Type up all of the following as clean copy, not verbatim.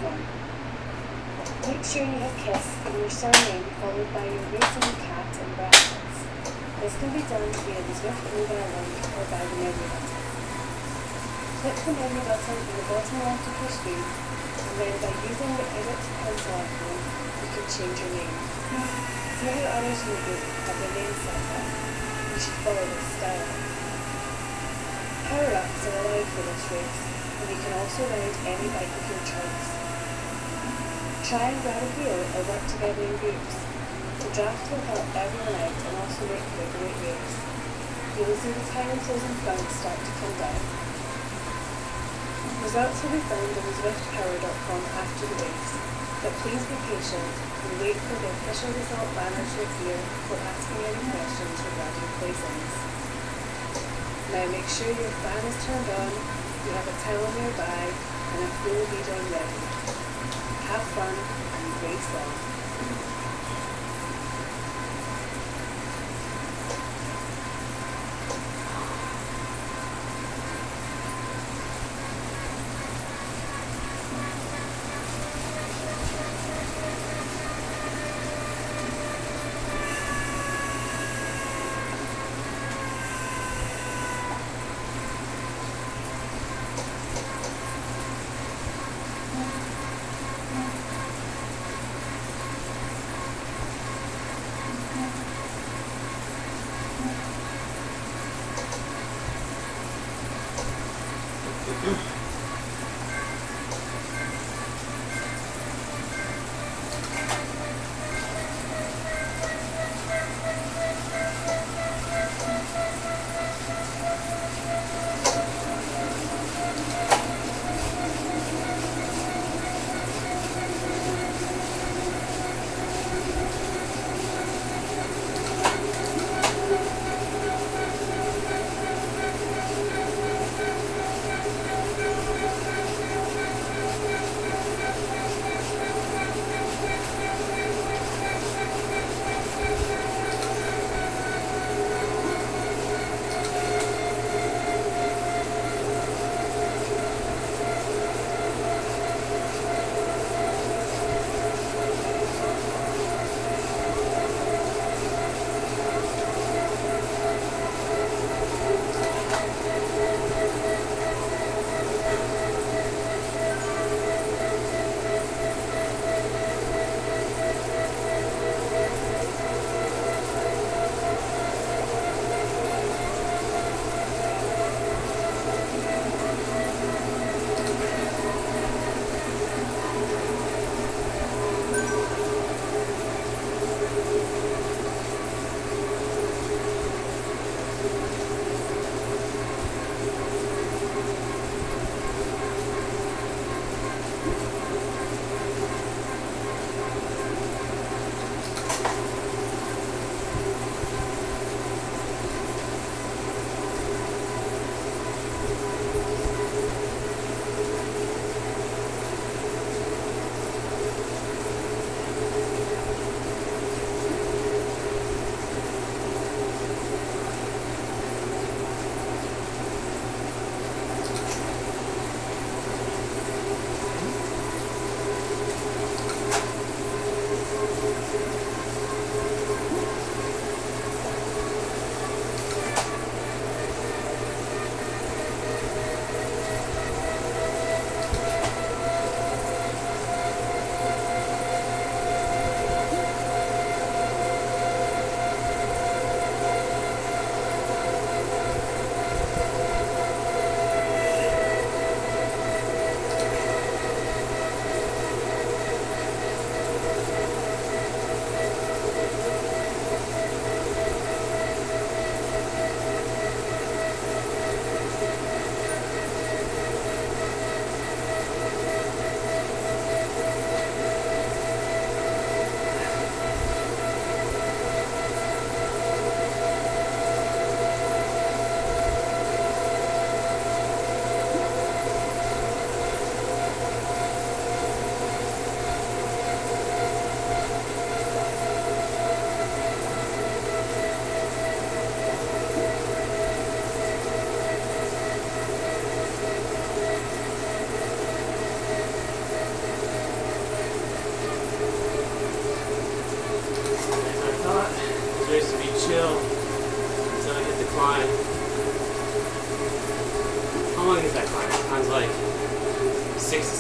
fun. Make sure you have KISS in your surname followed by your racing cat in brackets. This can be done via the Zwift mobile link or by the menu button. Click the menu button in the bottom left of your screen, and then by using the edit pencil icon, you can change your name. See how others in the group have their names set up. You should follow this style. Power-ups are allowed for this race, and you can also ride any bike of your choice. Try and grab a wheel or work together in groups. The draft will help everyone out and also make for a great race. You will see the time toes in front start to come down. Results will be found on zwiftpower.com after the race, but please be patient and wait for the official result banner to appear before asking any questions regarding placings. Now make sure your fan is turned on, you have a towel nearby, and a full lead on ready. Have fun and race on.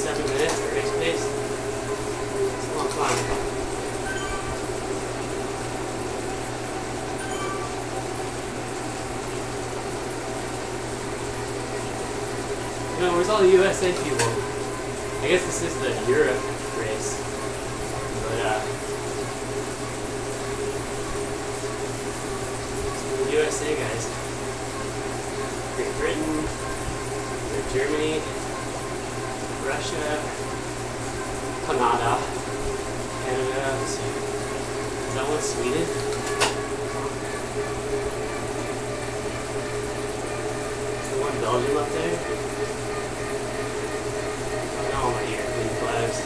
7 minutes at race pace. It's a long climb. No, where's all the USA people? I guess this is the Europe race. But, some of the USA guys. Great Britain, Germany, Russia, Canada, let's see. Is that one Sweden? Is there one Belgium up there? All my European flags.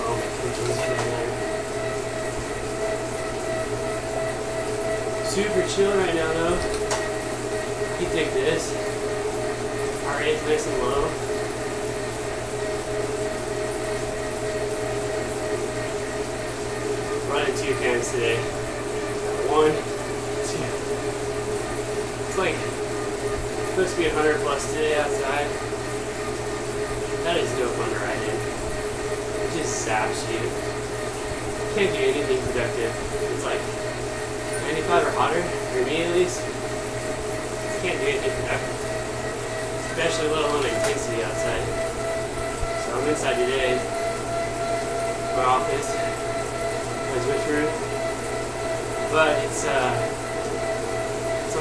All my countries down there. Super chill right now though. You dig this? Heart rate's nice and low. Running 2 times today. 1, 2. It's like supposed to be 100 plus today outside. That is no fun to ride in. It just saps you. Can't do anything productive. It's like 95 or hotter, for me at least. Can't do anything productive. Especially let alone intensity outside. So I'm inside today. My office. My Zwift room. But it's on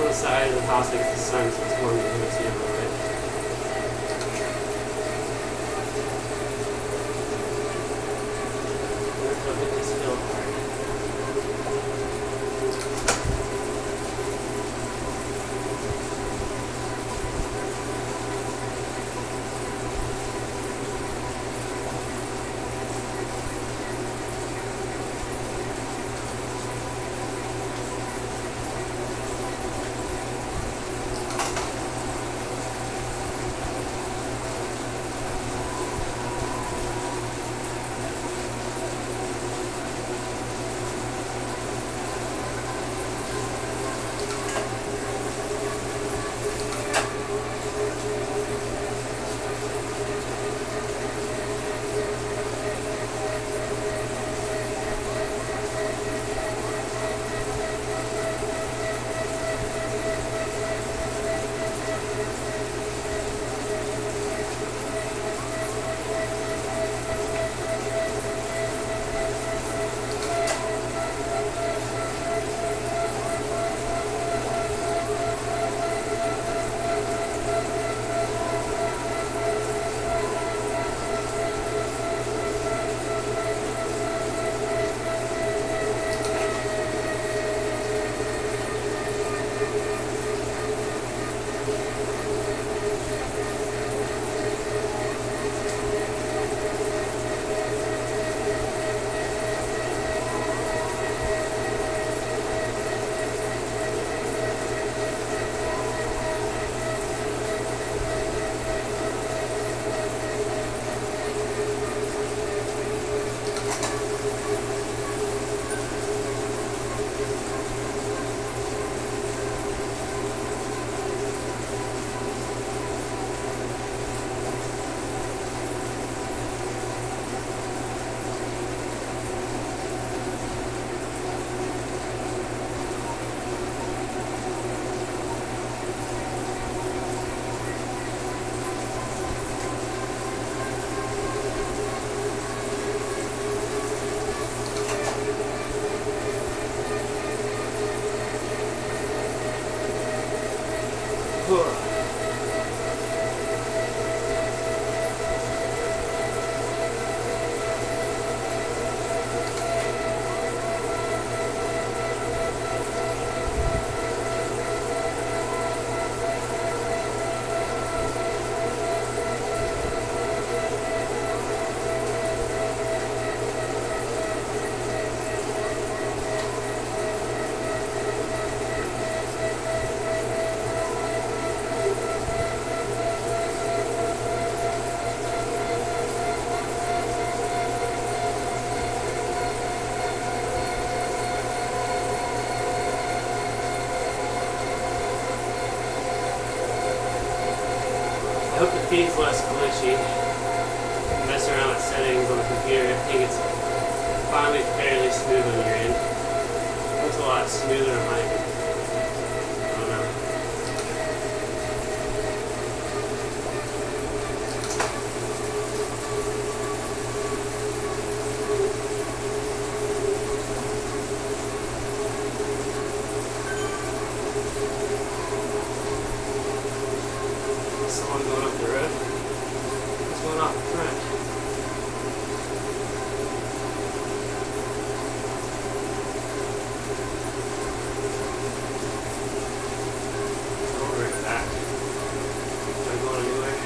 the side of the house against the sun, so it's warm to see a little bit. I'll hit this hill hard. I hope the feed's less glitchy. smooth on your end. Looks a lot smoother on mine. I don't know. Someone going up the road. What's going off the front? Over and back. Am I going anywhere?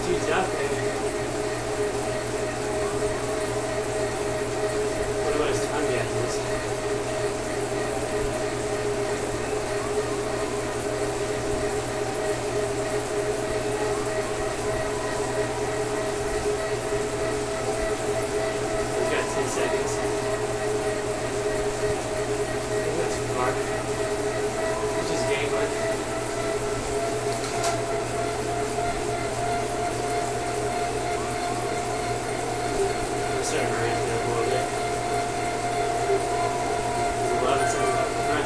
Dude's out there. Wonder what his time gap is. We've got 10 seconds. I think that's too far. It's just gangling. Starting to ramp it up a little bit. 11 seconds up the front.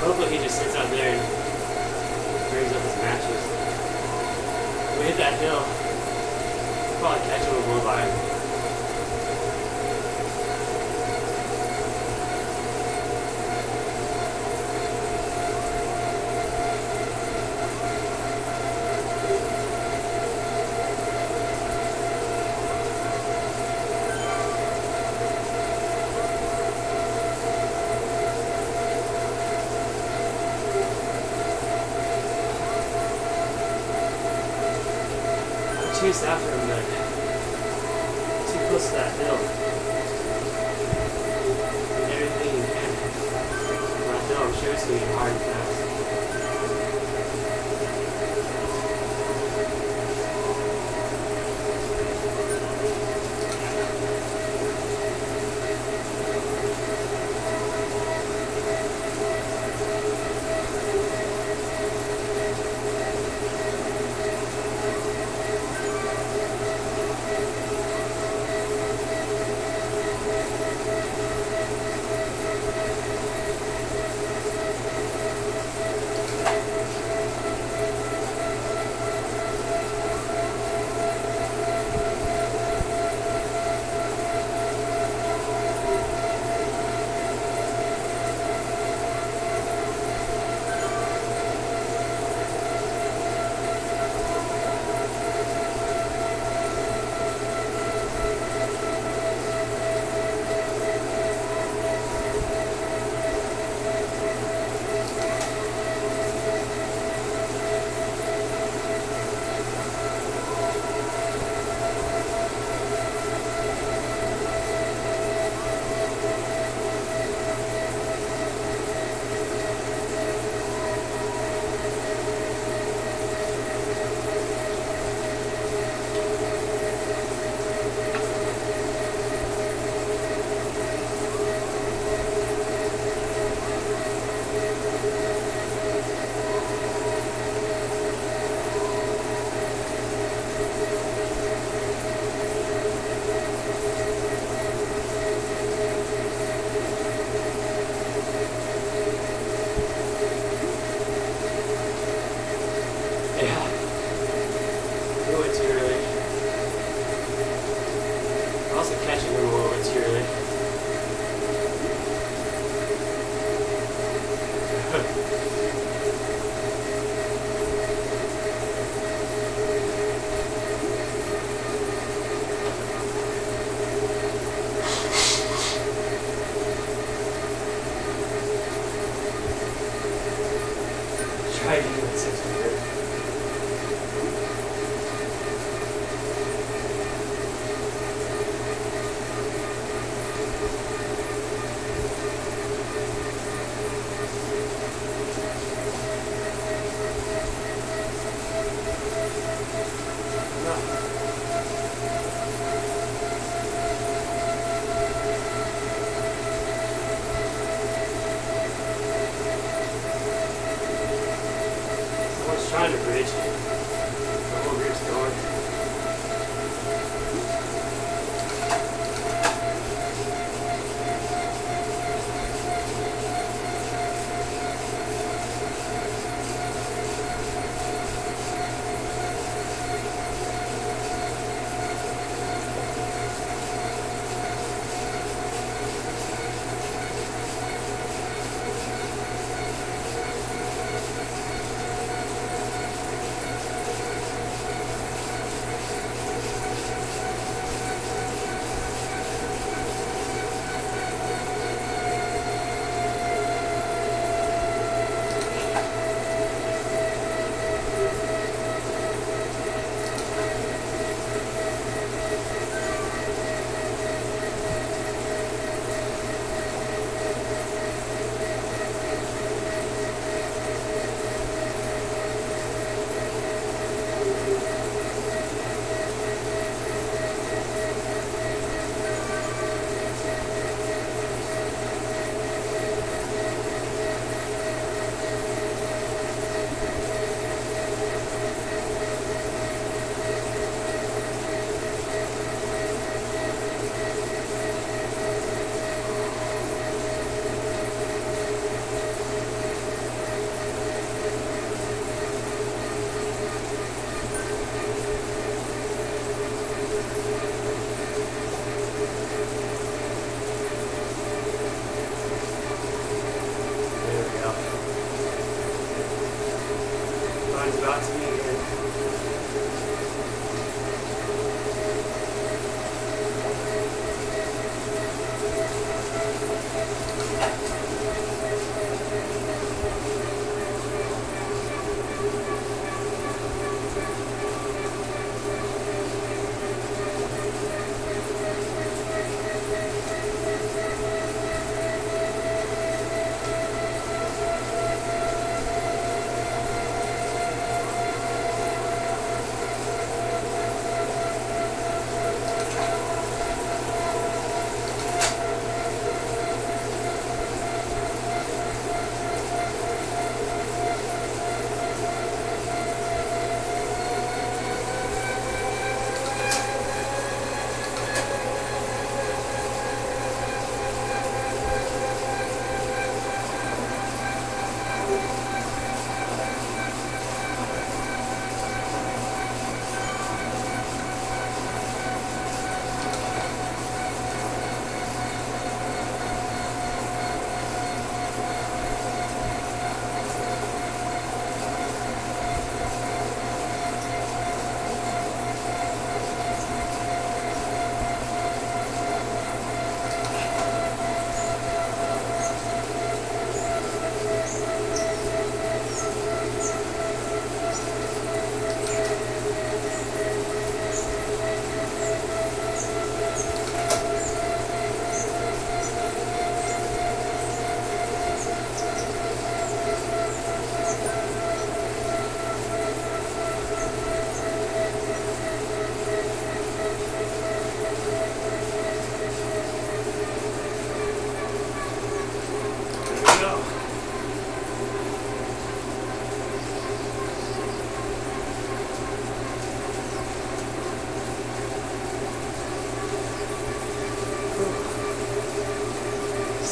Hopefully he just sits out there and brings up his matches. When we hit that hill, we'll probably catch him and blow by him. Chase after him, but too close to that hill. Everything you can. That hill, I'm sure it's going to be hard and fast.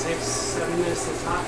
6, 7 minutes to top.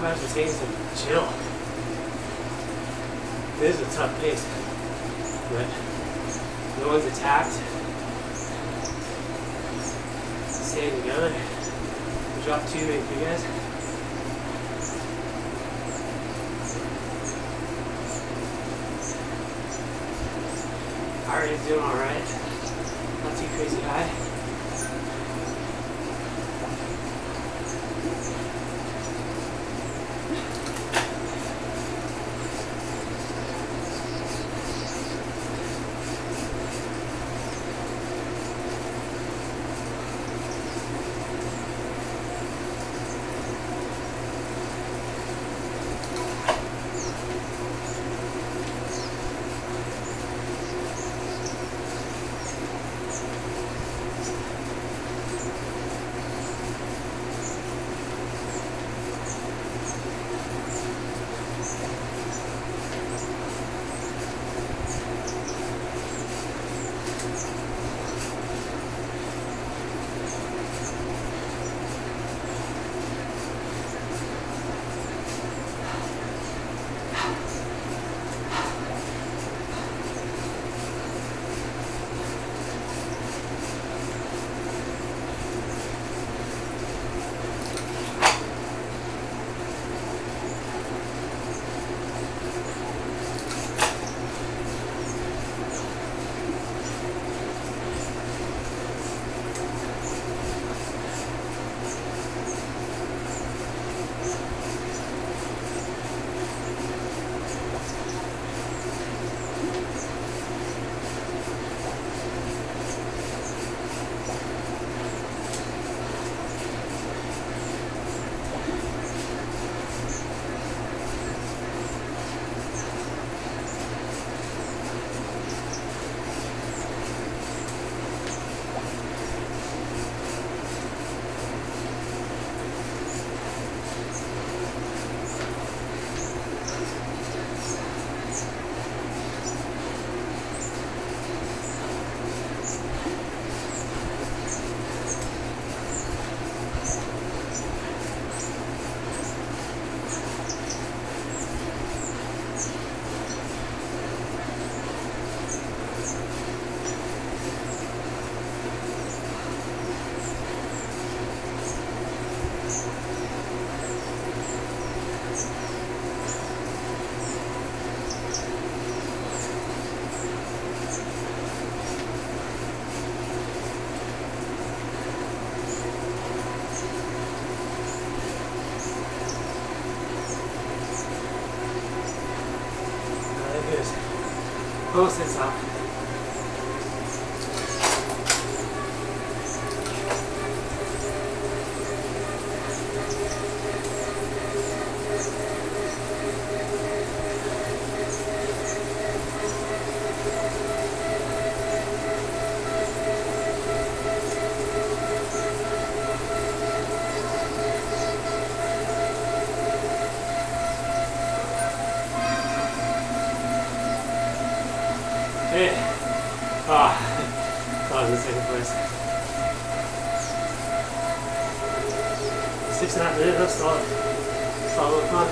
I have to take some chill. This is a tough pace, but no one's attacked. Staying together. Drop 2 in for you guys. Heart rate's doing alright. Not too crazy high. Almost hit top. Hey. Ah, I was in second place. 6.5 minutes, that's solid. Solid fun.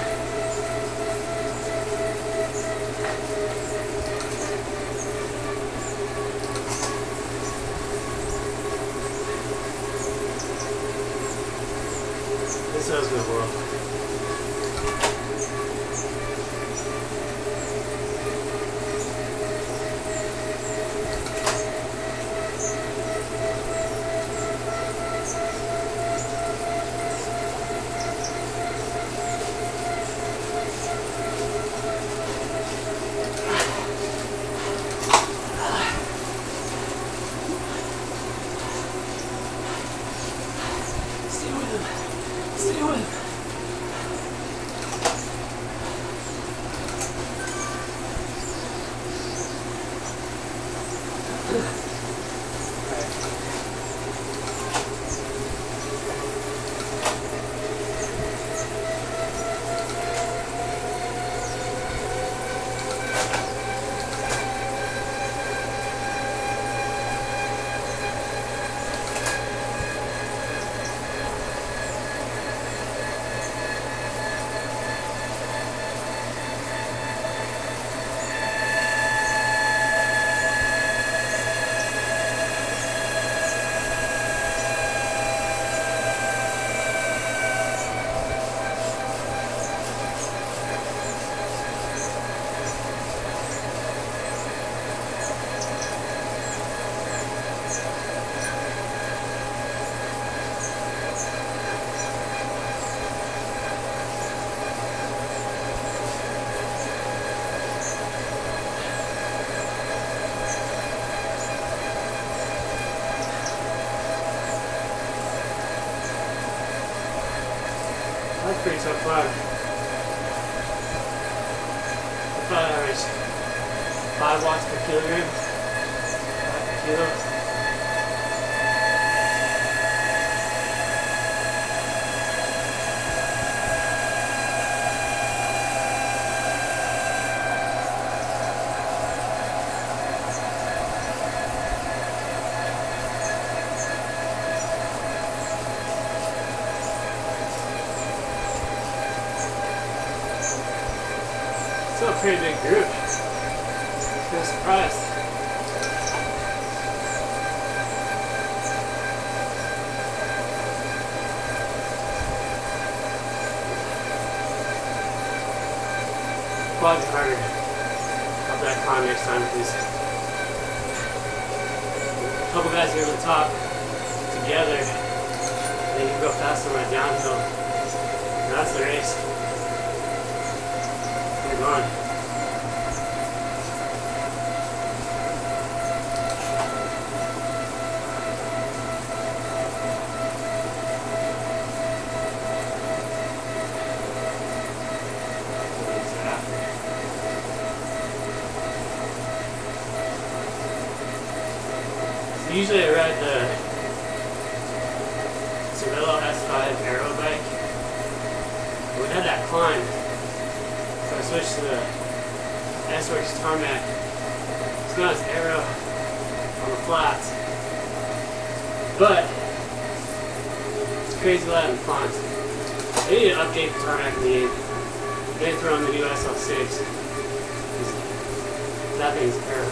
This was good work. That's pretty tough flag. I thought I averaged 5 watts per kilogram. 5 per kilo. Still a pretty big group. I'm surprised. Quads harder. Up that climb next time, please. A couple guys here at the top together. They can go fast on that downhill. And that's the race. On. So usually I ride the Cervelo S5 aero bike. But we had that climb. I switched to the S-Works Tarmac. It's not as aero on the flats, but it's crazy loud and fun. They need to update the Tarmac in the game. They throw on the new SL6. That thing's aero.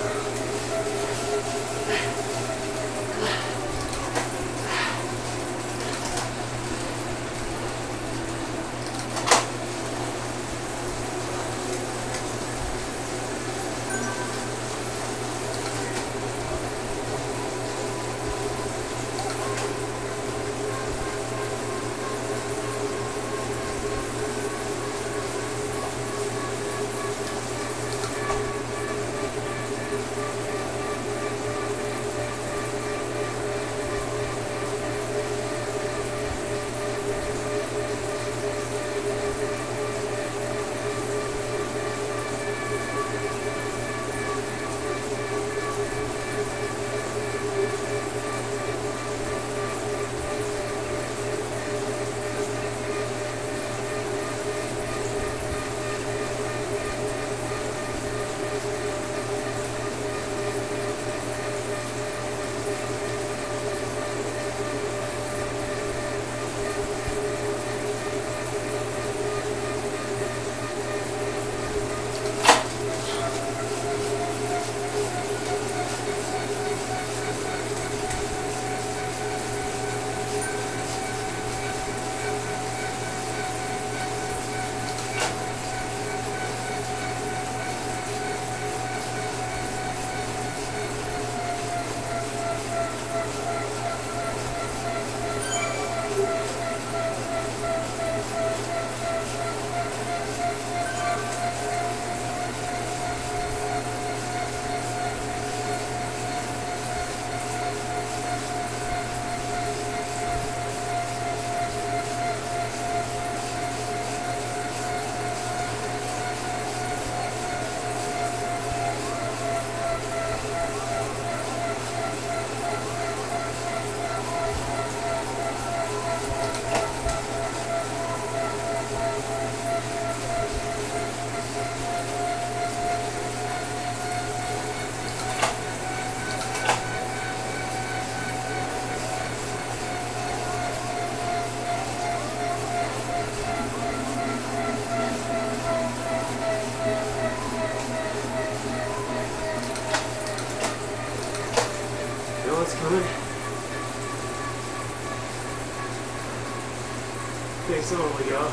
Okay, so on we go.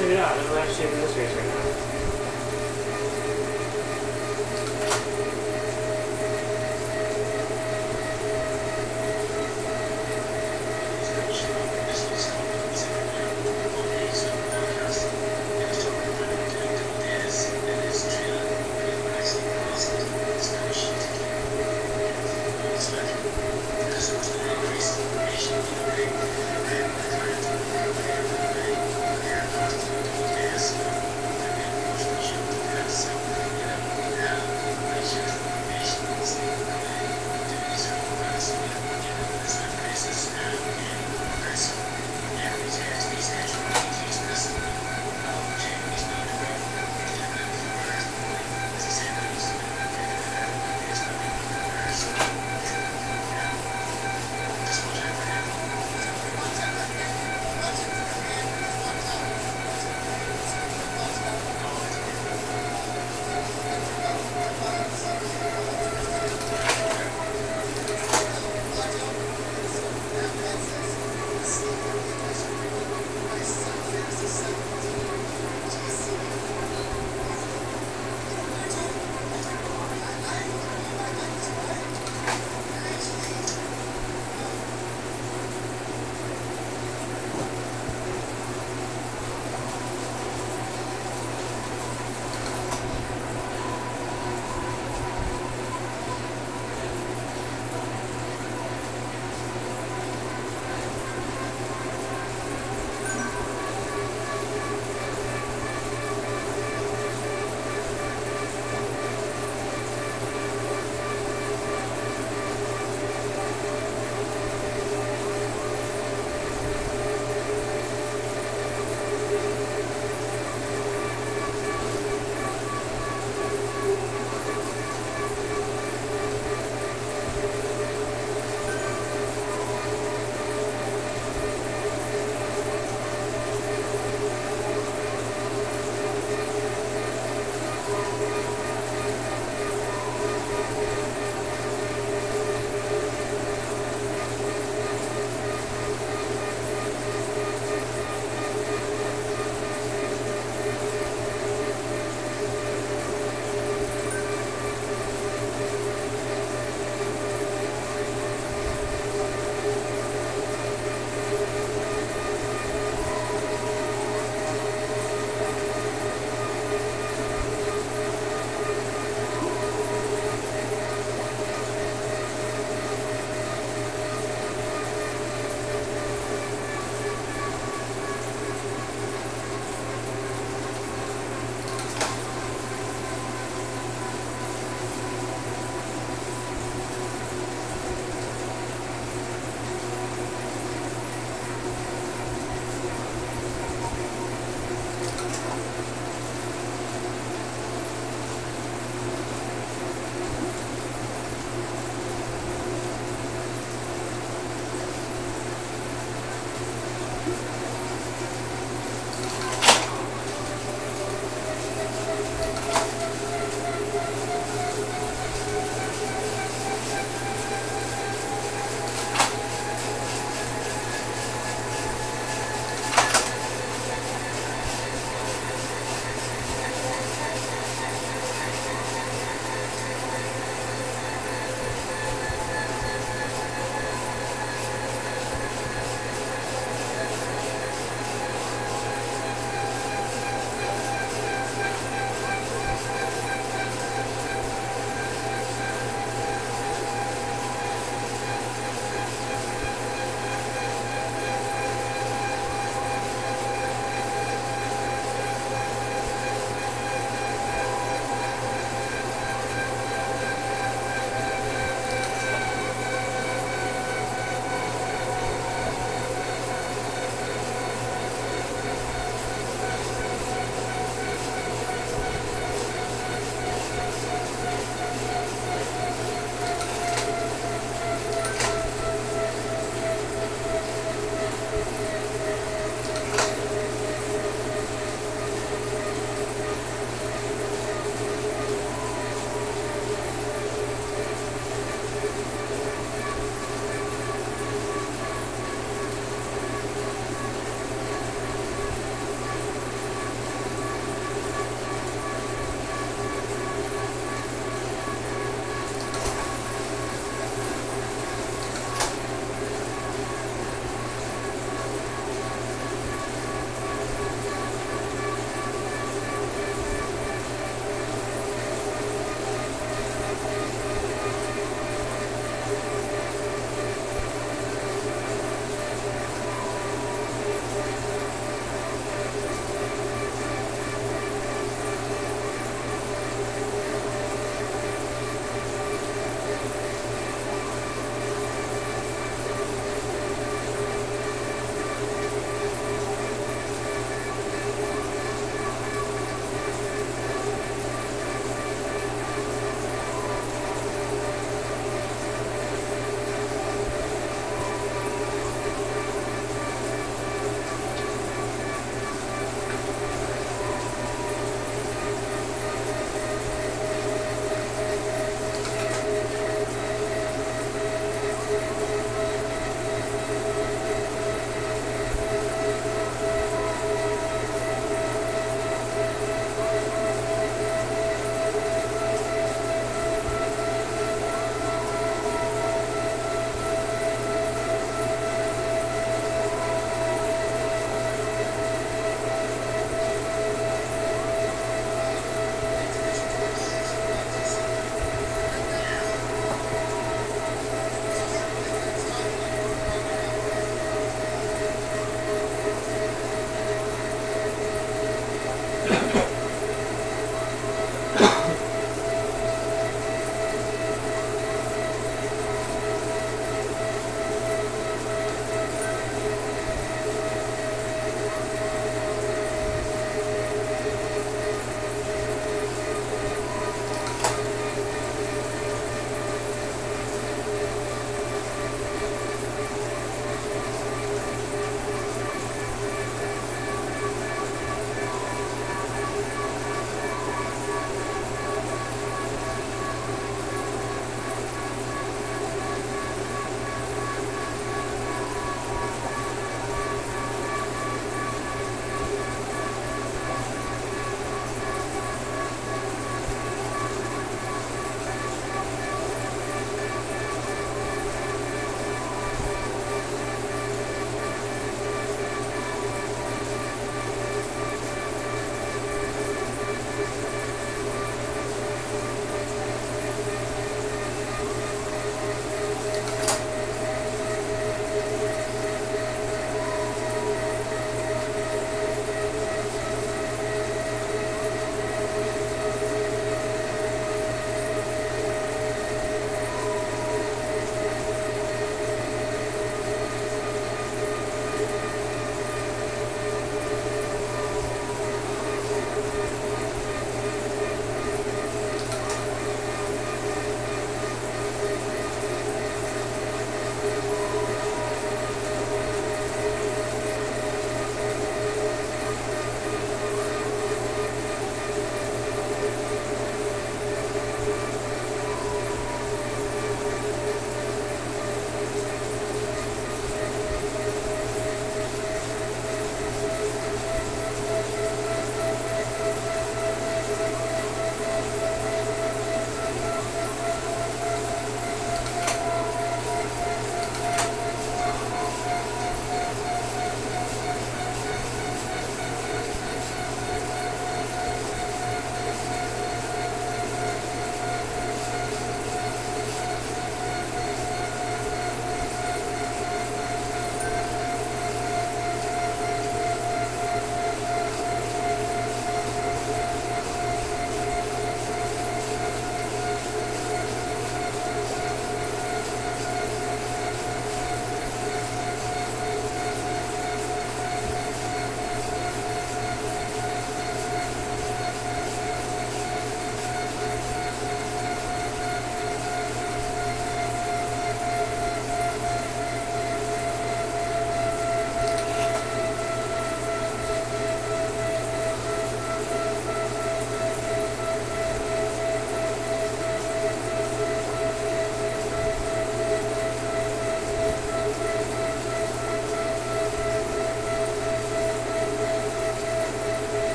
Check it out, I'm actually in this race right now.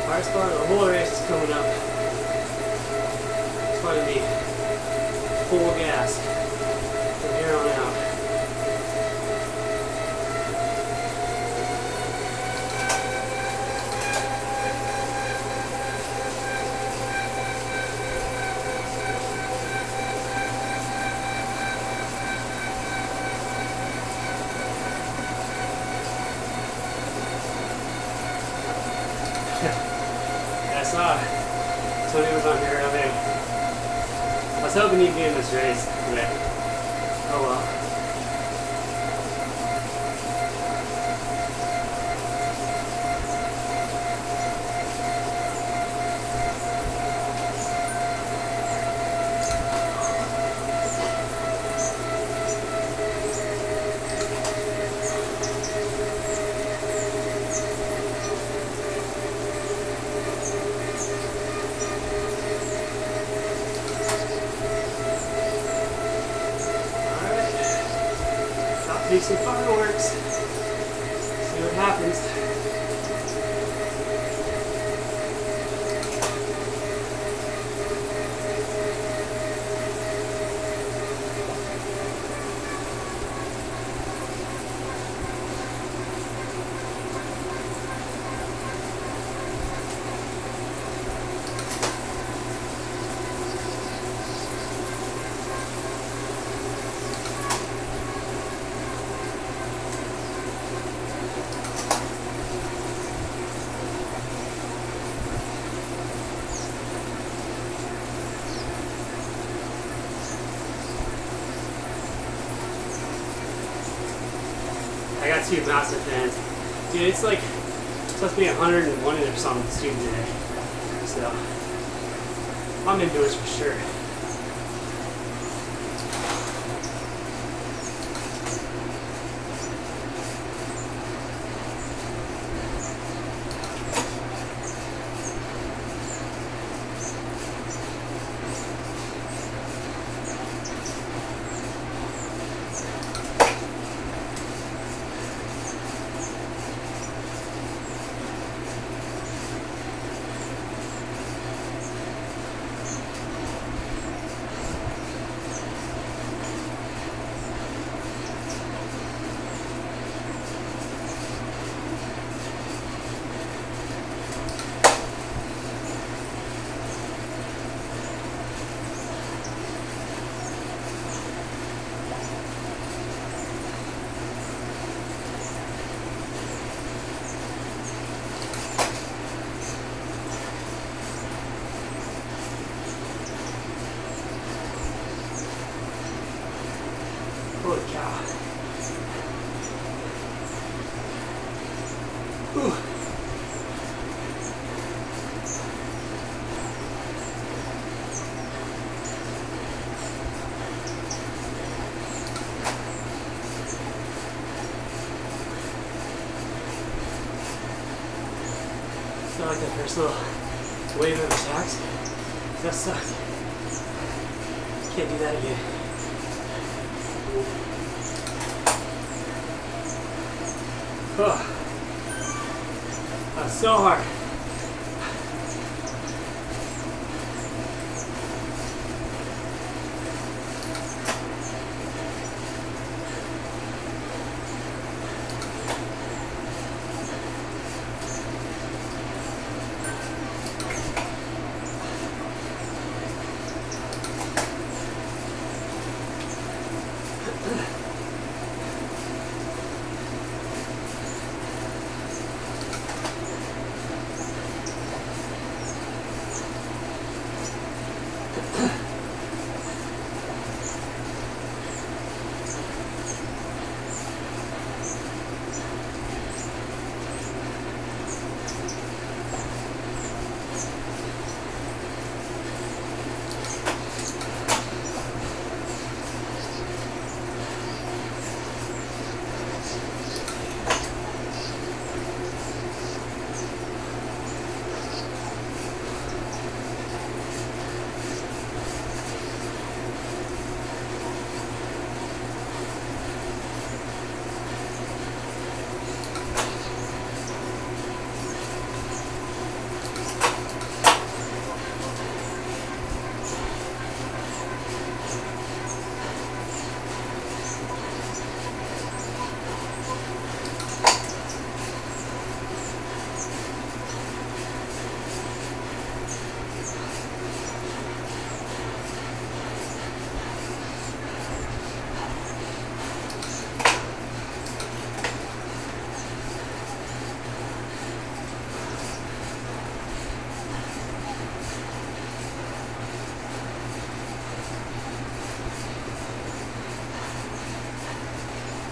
Hardest part of the whole race is coming up. It's going to be full gas from here on out. I saw Tony was on here earlier. I was hoping he'd be in this race, but oh well. Do some fireworks, see what happens. I got 2 massive fans. Dude, it's like supposed to be 101 or something students today. So I'm into it for sure. Holy cow. Ooh. It's not like that first little wave of attacks. That sucked. Can't do that again. Oh, that's so hard.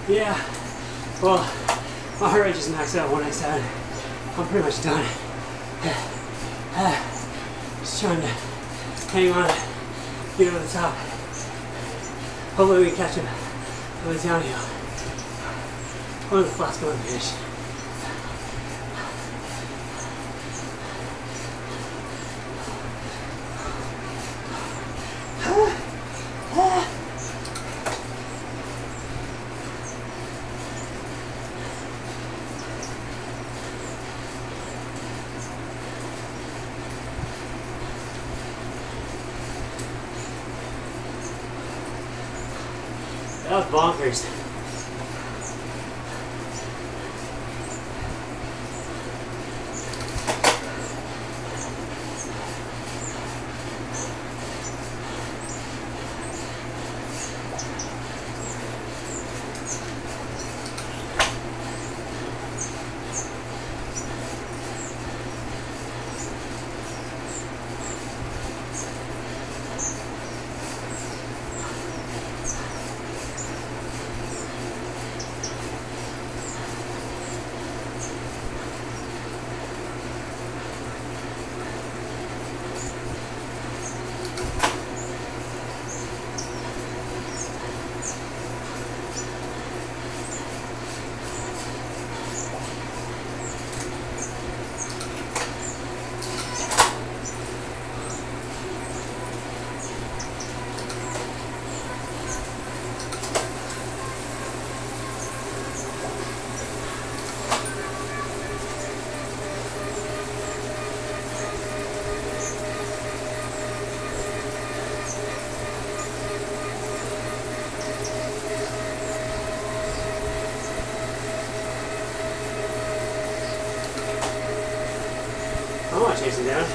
Yeah, well, my heart rate just maxed out when I started. I'm pretty much done. Just trying to hang on, get over the top. Hopefully we can catch him on the downhill. Or the flat's going to finish. That was bonkers. I want to chase him down.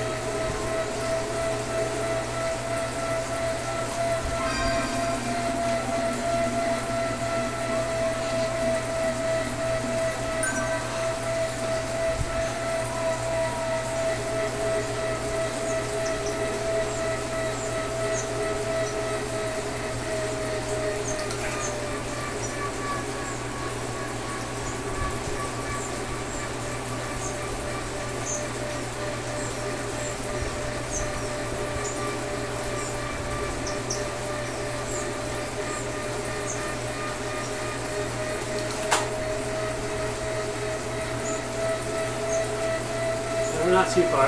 We're not too far.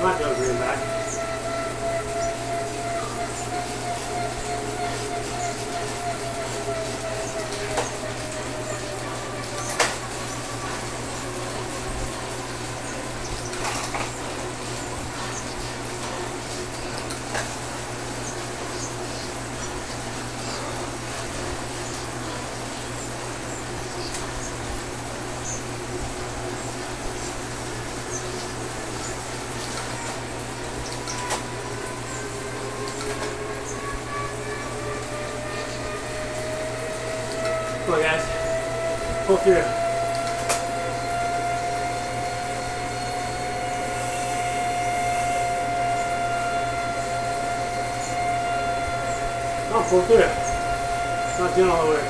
Might be able to bring him back. Come on, guys. Pull through. Oh, pull through. It's not doing all the work.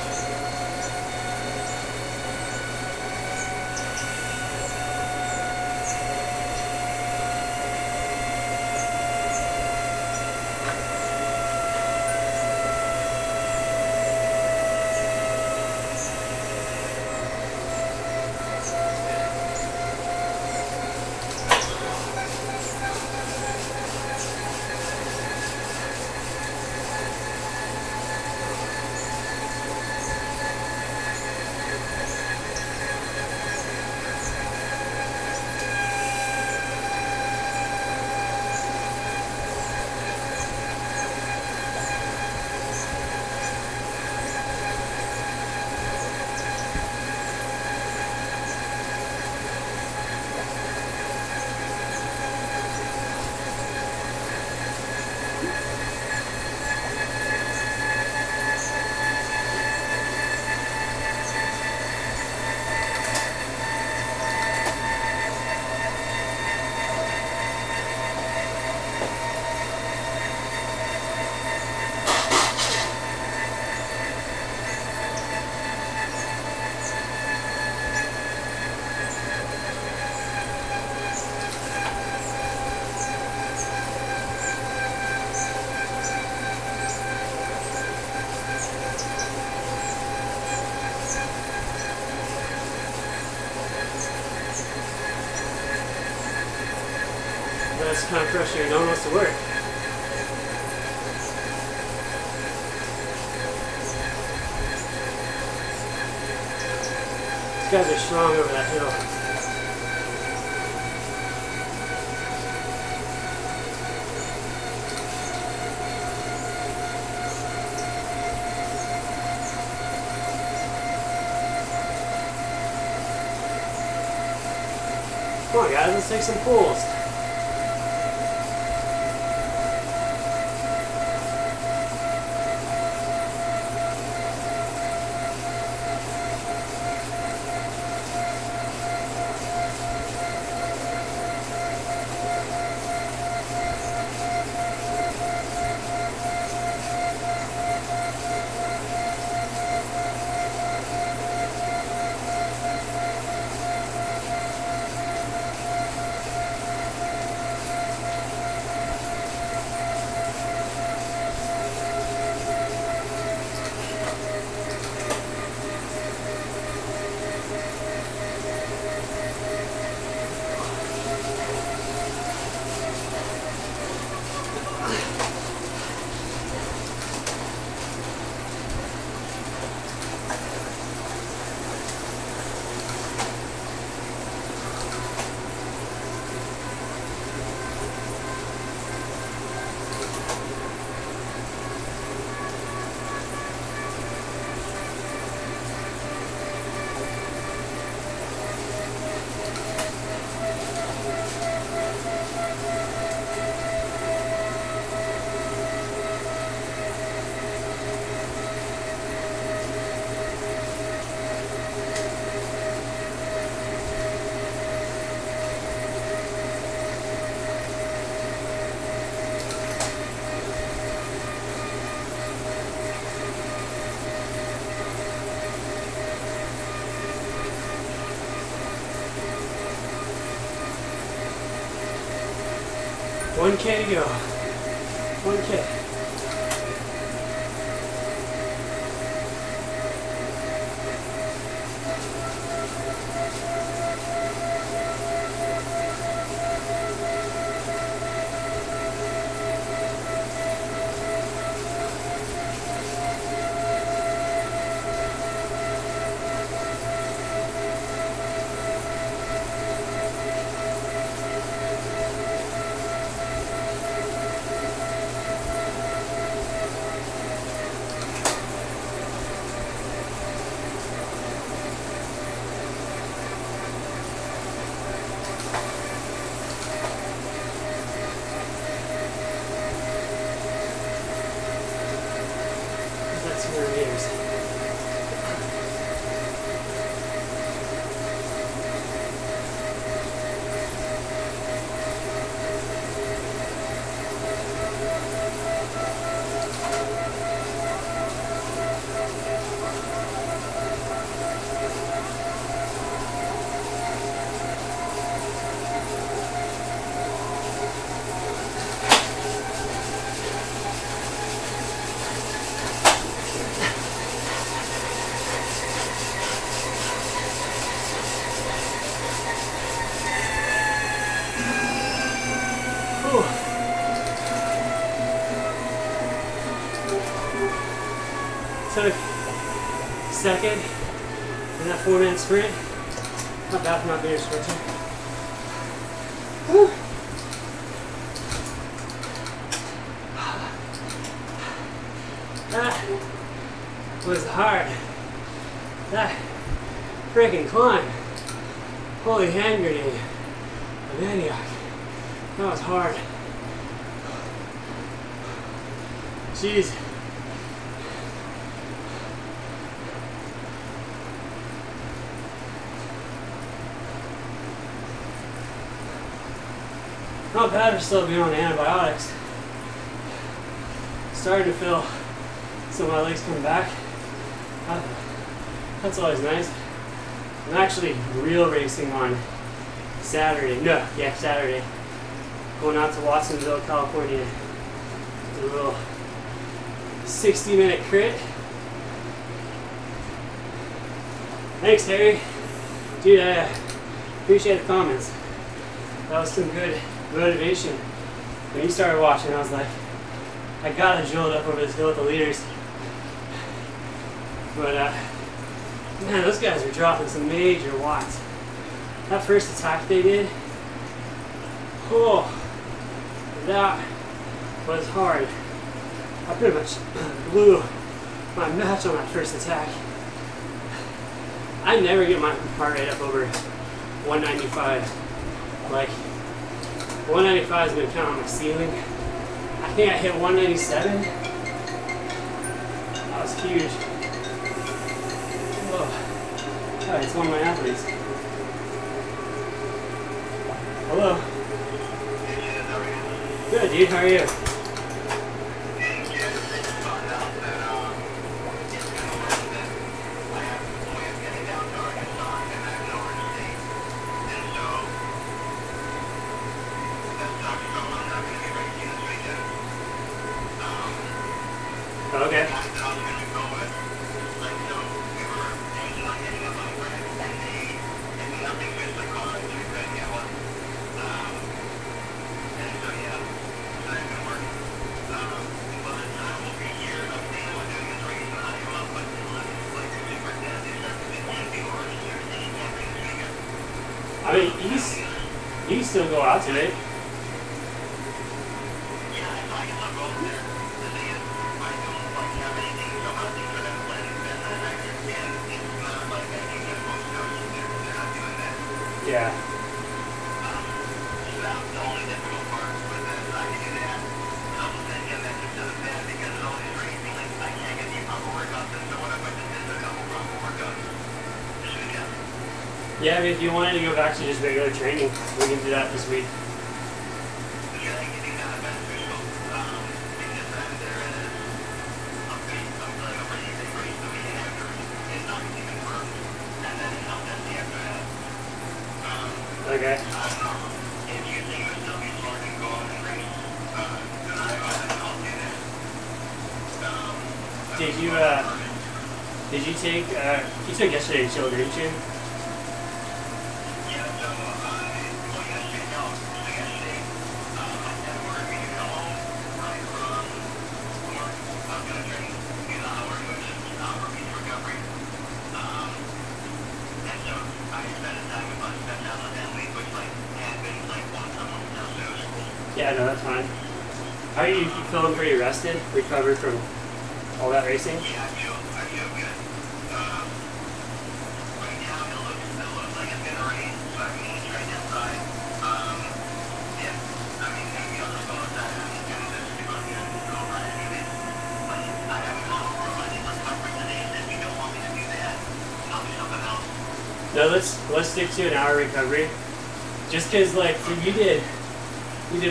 That's kind of frustrating. No one wants to work. These guys are strong over that hill. Come on guys, let's take some pulls. One K to go. 1K. Took second in that 4-minute sprint. Not bad for not being a sprinter. Whew. That was hard. That freaking climb. Holy hand grenade of Antioch. That was hard. Jeez. Not bad for still being on antibiotics. Starting to feel some of my legs coming back. That's always nice. I'm actually real racing on Saturday. Saturday. Going out to Watsonville, California. Do a little 60-minute crit. Thanks, Harry. Dude, I appreciate the comments. That was some good motivation. When you started watching, I was like, I gotta jolt up over this hill with the leaders. But man, those guys are dropping some major watts. That first attack they did, oh, that was hard. I pretty much blew my match on that first attack. I never get my heart rate up over 195. Like, 195 has been kind of my ceiling. I think I hit 197. That was huge. Oh, oh, it's one of my athletes. Hello. Good, dude. How are you? Okay. I mean, you can still go out to it. Yeah. Yeah, I mean, if you wanted to go back to just regular training, we can do that this week. Okay. Did you take, you took yesterday to chill, didn't you? Yeah, no, that's fine. How are you feeling pretty rested? Recovered from all that racing? Yeah, I feel good. Right now it looks like it's gonna rain, so I mean it's right outside. Yeah, I mean maybe I'll just go outside and do this if I'm gonna go run anyway. But I haven't gone over my recovery today, and if you don't want me to do that, I'll do something else. No, let's stick to an hour recovery. Just cause like you did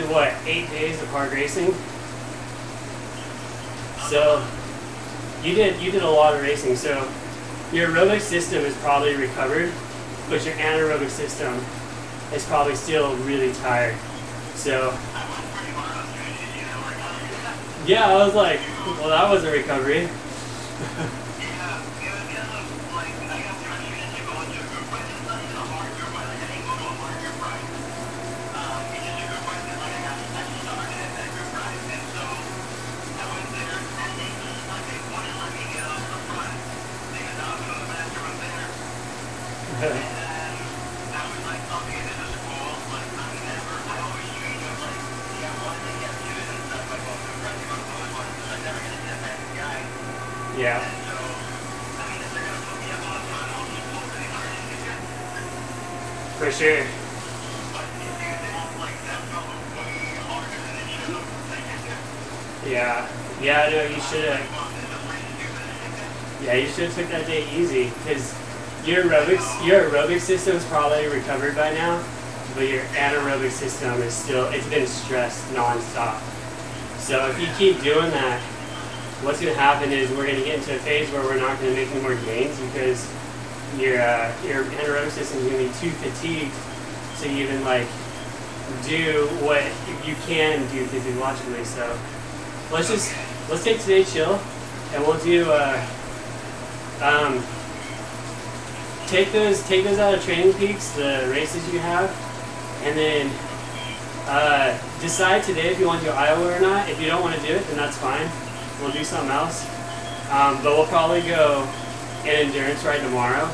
what, 8 days of hard racing? So you did a lot of racing. So your aerobic system is probably recovered, but your anaerobic system is probably still really tired. So yeah, I was like, well, that was a recovery. Yeah. For sure. Yeah. Yeah, no, you should have. Yeah, you should have took that day easy, because your aerobic system is probably recovered by now, but your anaerobic system is still, it's been stressed nonstop. So if you keep doing that, what's going to happen is we're going to get into a phase where we're not going to make any more gains because your anaerobic system is going to be too fatigued to even like do what you can do physiologically. So let's take today chill, and we'll do take those out of Training Peaks, the races you have, and then Decide today if you want to do Iowa or not. If you don't want to do it, then that's fine. We'll do something else. But we'll probably go an endurance ride tomorrow,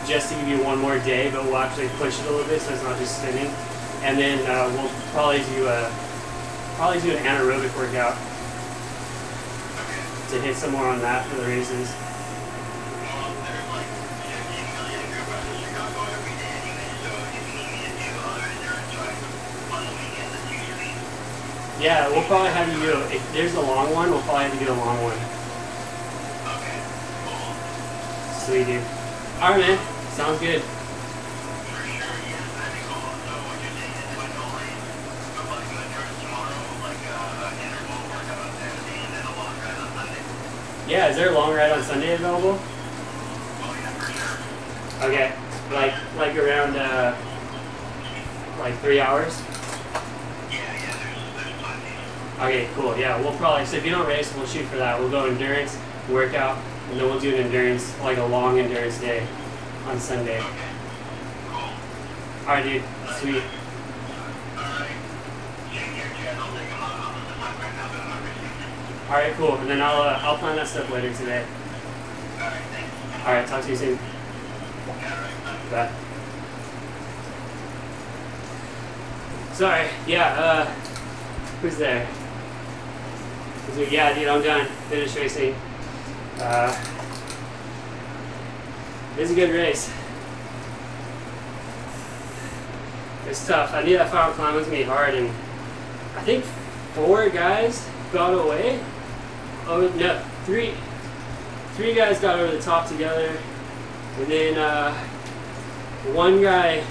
just to give you one more day, but we'll actually push it a little bit so it's not just spinning. And then we'll probably do an anaerobic workout to hit some more on that for the races. Yeah, we'll probably have you do, if there's a long one, we'll probably have you do a long one. Okay, cool. Sweet, dude. Alright, man. Sounds good. For sure, yeah, that'd be cool. So what you're saying is if I go like endurance tomorrow, like an interval workout on Saturday and then a long ride on Sunday? Yeah, is there a long ride on Sunday available? Oh yeah, for sure. Okay, like around like 3 hours? Okay, cool. Yeah, we'll probably, so if you don't race, we'll shoot for that. We'll go endurance, workout, and then we'll do an endurance, like a long endurance day on Sunday. Okay, cool. Alright, dude. Sweet. Alright. Take care, Chaz. I'll take a lot of the time right now, but I'm not racing. Alright, cool. And then I'll plan that stuff later today. Alright, thanks. Alright, talk to you soon. Alright, bye. Bye. Sorry. Yeah, who's there? Yeah, dude, I'm done. Finished racing. It was a good race. It's tough. I knew that final climb was going to be hard, and I think 4 guys got away. Oh, no, 3 guys got over the top together, and then one guy,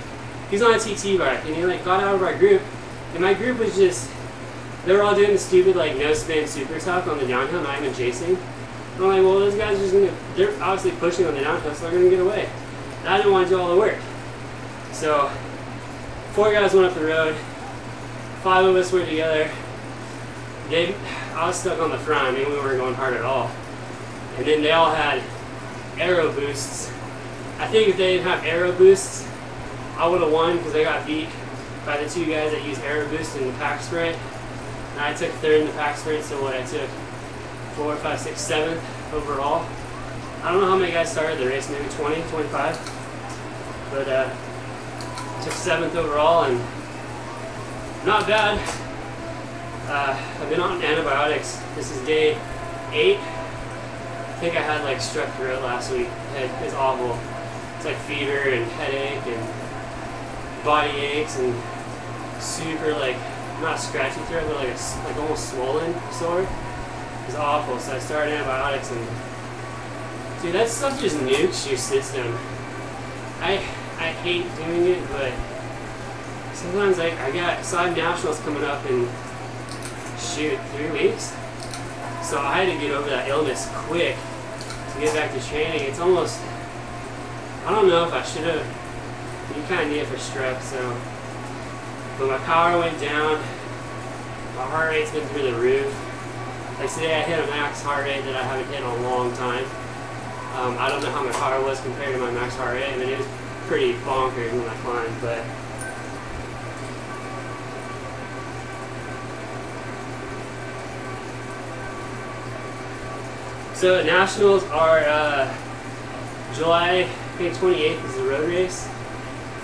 he's on a TT bike, and he like got out of our group, and my group was just, they were all doing the stupid like no spin super tuck on the downhill, not even chasing. And I'm like, well, those guys are just gonna, they're obviously pushing on the downhill, so they're gonna get away. And I didn't want to do all the work. So 4 guys went up the road, 5 of us were together. I was stuck on the front, I mean, we weren't going hard at all. And then they all had aero boosts. I think if they didn't have aero boosts, I would have won because I got beat by the 2 guys that used aero boost in the pack sprint. And I took 3rd in the pack sprint, so what I took 4, 5, 6, 7th overall. I don't know how many guys started the race, maybe 20, 25. But took 7th overall, and not bad. I've been on antibiotics. This is day 8. I think I had like strep throat last week. It's awful. It's like fever and headache and body aches and super like, not scratchy throat, but like almost swollen sore. It's awful. So I started antibiotics, and dude, that stuff just nukes your system. I hate doing it, but sometimes I got side nationals coming up in 3 weeks. So I had to get over that illness quick to get back to training. It's almost, I don't know if I should have, you kind of need it for strep, so. But my power went down, my heart rate's been through the roof. Like today I hit a max heart rate that I haven't hit in a long time. I don't know how my power was compared to my max heart rate. I mean, it was pretty bonkers when I climbed, but so nationals are July, I think 28th is the road race,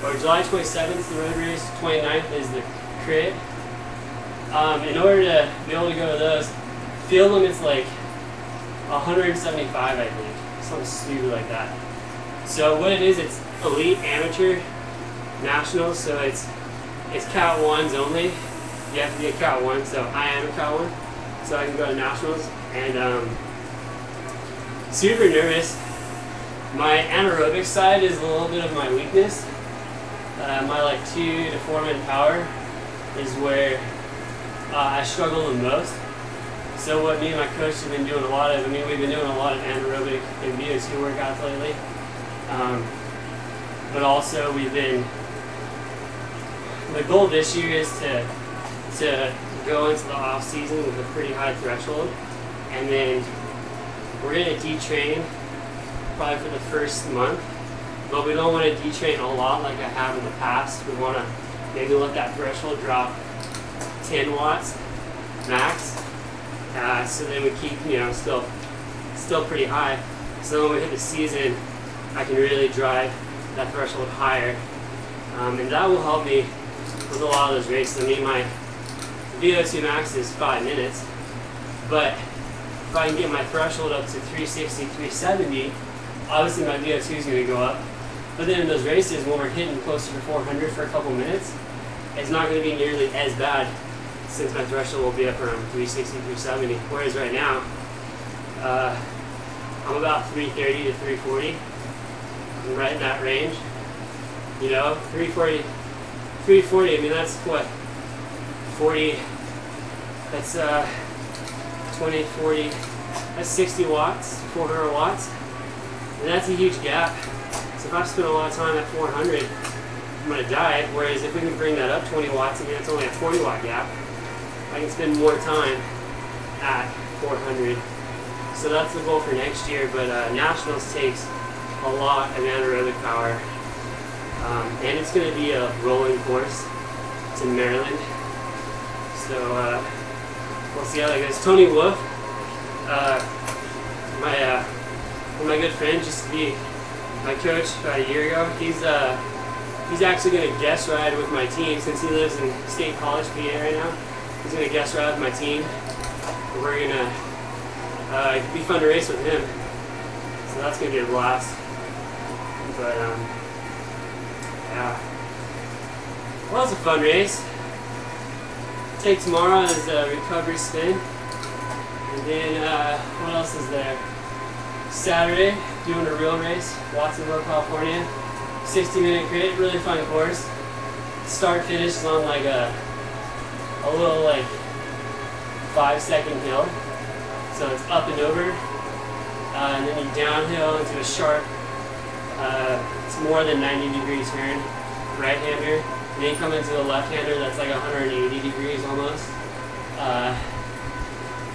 or July 27th is the road race, 29th is the crit. In order to be able to go to those, field limit's like 175, I think, something stupid like that. So what it is, it's elite amateur nationals, so it's Cat 1s only. You have to be a Cat 1, so I am a Cat 1, so I can go to nationals. And super nervous. My anaerobic side is a little bit of my weakness. My like 2 to 4 minute power is where I struggle the most. So what me and my coach have been doing a lot of, we've been doing a lot of anaerobic and VO2 workouts lately. But also we've been, the goal this year is to go into the off season with a pretty high threshold, and then we're going to detrain probably for the first month, but we don't want to detrain a lot like I have in the past. We want to maybe let that threshold drop 10 watts max. So then we keep, you know, still pretty high. So when we hit the season, I can really drive that threshold higher. And that will help me with a lot of those races. I mean, my VO2 max is 5 minutes, but if I can get my threshold up to 360, 370, obviously my VO2 is going to go up. But then in those races, when we're hitting closer to 400 for a couple minutes, it's not going to be nearly as bad since my threshold will be up around 360, 370. Whereas right now, I'm about 330 to 340. I'm right in that range. You know, 340, I mean, that's what, 40, that's 20, 40, that's 60 watts, 400 watts. And that's a huge gap. So if I spend a lot of time at 400, I'm going to die. Whereas if we can bring that up 20 watts, I mean, it's only a 40 watt gap. I can spend more time at 400. So that's the goal for next year. But Nationals takes a lot of anaerobic power. And it's going to be a rolling course. It's in Maryland. So we'll see how that goes. Tony Wolf, my good friend, used to be my coach about a year ago. He's actually going to guest ride with my team since he lives in State College, PA right now. He's going to guest ride with my team. We're going to be fun to race with him. So that's going to be a blast. But yeah. Well, it was a fun race. Take tomorrow as a recovery spin. And then what else is there? Saturday, doing a real race, Watsonville, California. 60-minute crit, really fun course. Start finish is on like a little like 5-second hill. So it's up and over. And then you downhill into a sharp, it's more than 90 degree turn, right-hander. And then you come into a left-hander that's like 180 degrees almost.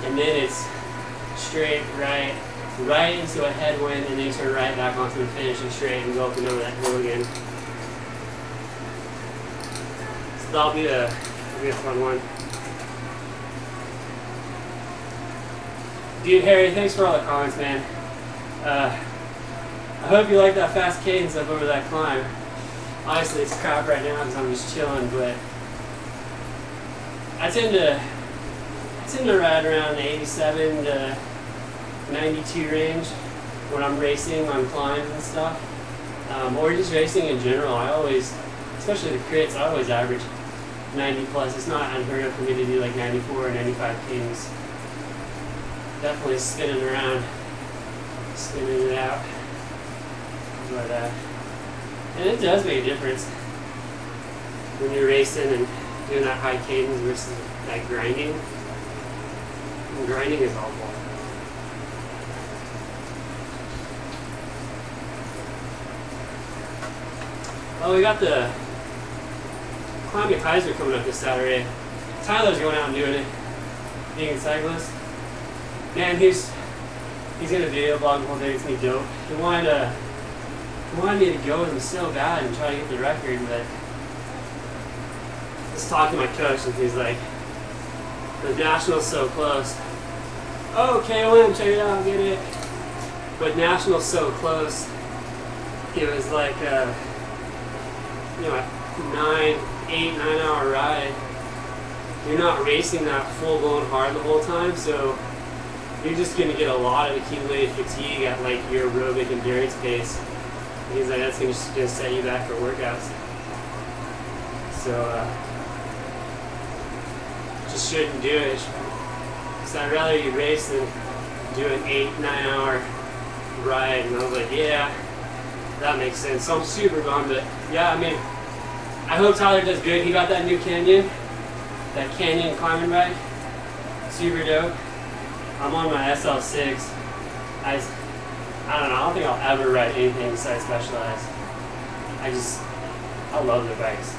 And then it's straight right into a headwind, and then you turn right back onto the finishing straight and go up and over that hill again. So that'll be a fun one. Dude, Harry, thanks for all the comments, man. I hope you like that fast cadence up over that climb. Honestly, it's crap right now because I'm just chilling, but I tend to ride around the 87 to 92 range when I'm racing on climbs and stuff, or just racing in general. I always, especially the crits, I always average 90 plus. It's not unheard of for me to do like 94 or 95 cadence. Definitely spinning around, spinning it out. But and it does make a difference when you're racing and doing that high cadence versus that grinding. And grinding is awful. Oh, we got the Climbing Kaiser coming up this Saturday. Tyler's going out and doing it, being a cyclist. Man, he's gonna video blog the whole day. It's gonna be dope. He wanted me to go with him so bad and try to get the record, but I was talking to my coach and he's like, the National's so close. Oh, KOM, check it out, get it. But National's so close, it was like a 8, 9 hour ride. You're not racing that full-blown hard the whole time, so you're just going to get a lot of accumulated fatigue at like your aerobic endurance pace. And he's like, that's going to set you back for workouts. So just shouldn't do it. So I'd rather you race than do an 8, 9 hour ride. And I was like, yeah, that makes sense. So I'm super bummed, but yeah, I mean, I hope Tyler does good. He got that new Canyon, that Canyon climbing bike. Super dope. I'm on my SL6. I don't know, I don't think I'll ever ride anything besides Specialized. I love the bikes.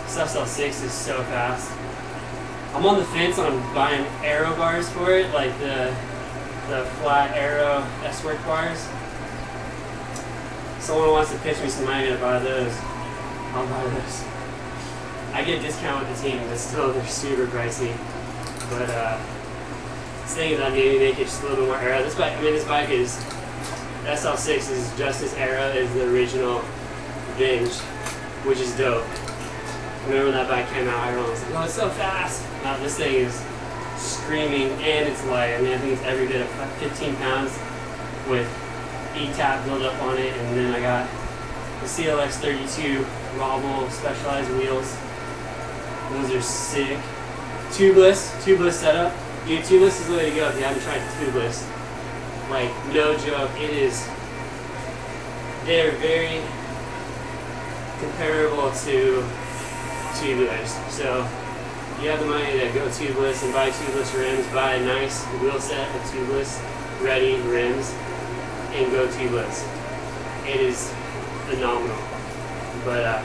This SL6 is so fast. I'm on the fence on buying aero bars for it, like the flat aero S-Work bars. Someone wants to pitch me some money to buy those. I'll buy those. I get a discount with the team, but still they're super pricey. But saying that maybe make it just a little bit more aero. This bike, I mean, this bike is SL6 is just as aero as the original Binge, which is dope. Remember when that bike came out, everyone was like, "Oh, it's so fast!" Now this thing is screaming, and it's light. I mean, I think it's every bit of 15 pounds with E-tap build up on it, and then I got the CLX 32 Robble Specialized wheels. Those are sick. Tubeless setup. Dude, tubeless is the way to go if you haven't tried tubeless. Like, no joke, they're very comparable to tubeless. So, if you have the money to go tubeless and buy tubeless rims, buy a nice wheel set of tubeless ready rims, and go tubeless. It is phenomenal. But,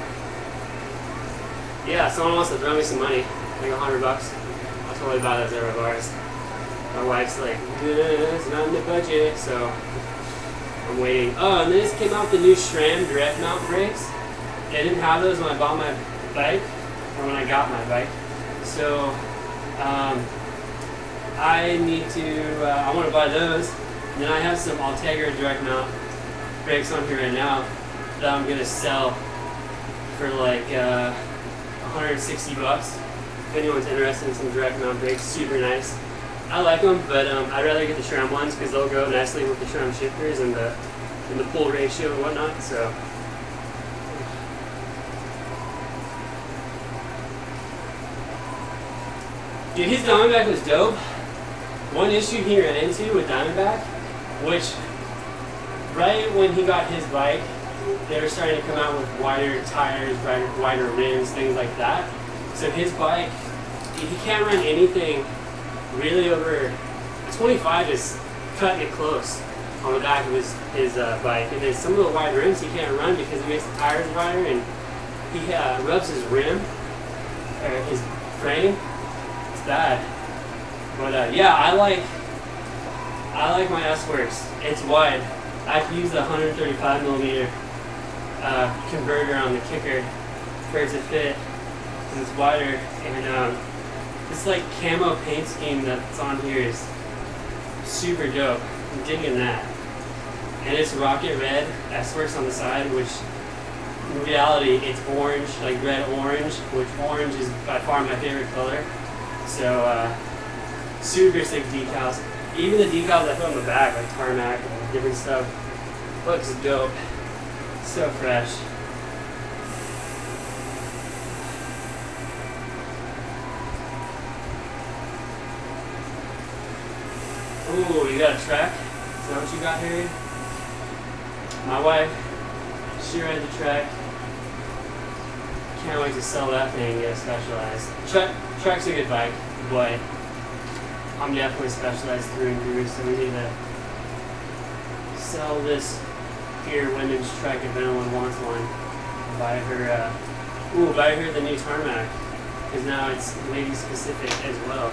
yeah, someone wants to throw me some money, like $100. I'll totally buy those aero bars. My wife's like, it's not in the budget, so I'm waiting. Oh, and this came out with the new SRAM direct mount brakes. I didn't have those when I bought my bike, or when I got my bike. So, I need to, I want to buy those. And then I have some Altegra direct mount brakes on here right now that I'm going to sell for like 160 bucks. If anyone's interested in some direct mount brakes, super nice. I like them, but I'd rather get the SRAM ones because they'll go nicely with the SRAM shifters and the pull ratio and whatnot. So, dude, his Diamondback was dope. One issue he ran into with Diamondback, which right when he got his bike, they were starting to come out with wider tires, wider rims, things like that. So his bike, he can't run anything really over 25 is cutting it close on the back of his bike. And then some of the wide rims he can't run because he makes the tires wider, and he rubs his rim, or his frame. It's bad. But yeah, I like my S-Works. It's wide. I have to use the 135 millimeter converter on the kicker for it to fit, because it's wider. And this like camo paint scheme that's on here is super dope. I'm digging that. And it's rocket red S-Works on the side, which in reality it's orange, like red orange, which orange is by far my favorite color. So super sick decals. Even the decals I put on the back, like tarmac and different stuff, looks dope. So fresh. Ooh, you got a track? Is that what you got here? My wife, she rides the track. Can't wait to sell that thing and get a Specialized. Track's a good bike, but I'm definitely Specialized through and through, so we need to sell this here Wyndham's track if anyone wants one. Buy her the new tarmac, because now it's lady specific as well.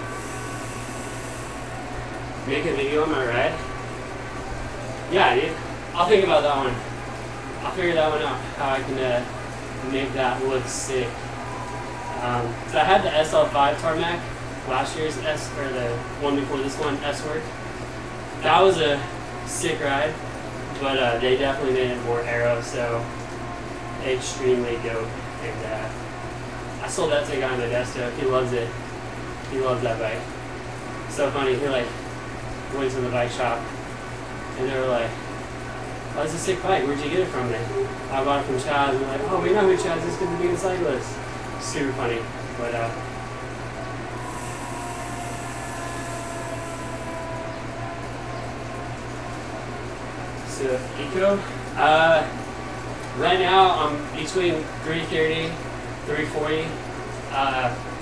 Make a video on my ride? Yeah, dude. I'll think about that one. I'll figure that one out, how I can make that look sick. So I had the SL5 tarmac, last year's or the one before this one, S-Work. That was a sick ride, but they definitely made it more aero, so extremely dope. And I sold that to a guy on the desktop. He loves it. He loves that bike. So funny. He like went to the bike shop, and they were like, "Oh, it's a sick bike. Where'd you get it from?" And I bought it from Chaz. And they're like, "Oh, we know who Chaz is because being a cyclist." Super funny, but so eco. Right now I'm between 330, 340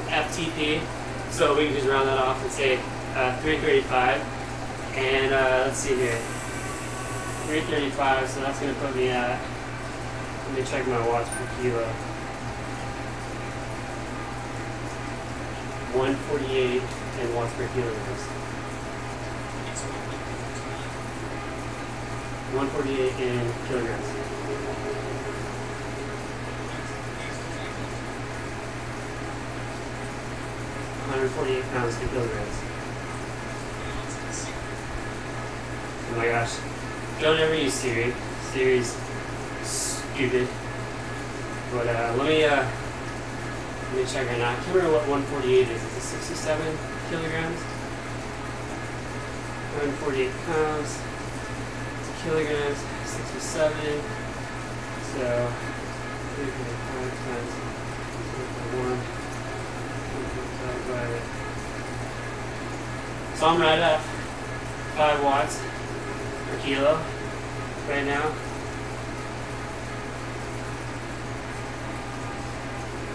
FTP. So we can just round that off and say 335. And let's see here, 335, so that's going to put me at, let me check my watts per kilo, 148 in watts per kilograms. 148 in kilograms. 148 pounds to kilograms. Oh my gosh. Don't ever use Siri. Siri's stupid. But let me check right now. I can't remember what 148 is. Is it 67 kilograms? 148 pounds. Kilograms, 67. So 3.5 times 1. So I'm right at 5 watts per kilo right now.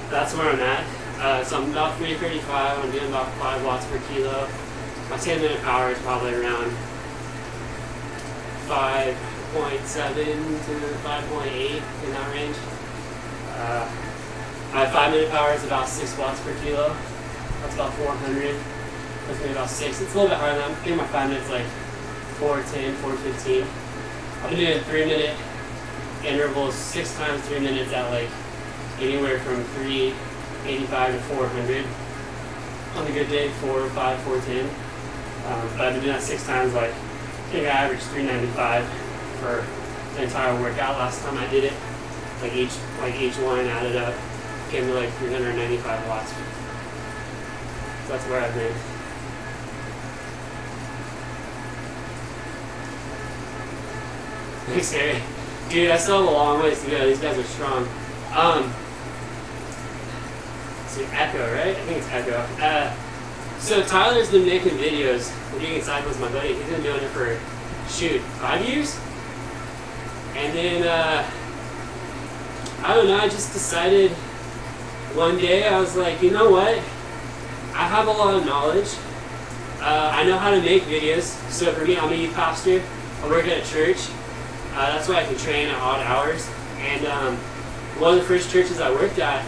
That's where I'm at. So I'm about 335. I'm doing about 5 watts per kilo. My 10-minute power is probably around 5.7 to 5.8 in that range. My 5-minute power is about 6 watts per kilo. That's about 400. That's maybe about 6. It's a little bit higher than that. I think my 5 minutes like 410, 415. I've been doing 3-minute intervals 6 times 3 minutes at like anywhere from 385 to 400. On a good day, 405, 410. But I've been doing that 6 times. Like, I think I averaged 395 for the entire workout last time I did it. Like each one added up came to like 395 watts. So that's where I've been. Thanks, Gary. Dude, I still have a long ways to go. These guys are strong. It's Echo, right? I think it's Echo. So Tyler's been making videos. We're doing cycles with my buddy. He's been doing it for, shoot, 5 years? And then, I don't know, I just decided one day, I was like, you know what? I have a lot of knowledge. I know how to make videos. So for me, I'm a youth pastor. I work at a church. That's why I can train at odd hours. And one of the first churches I worked at,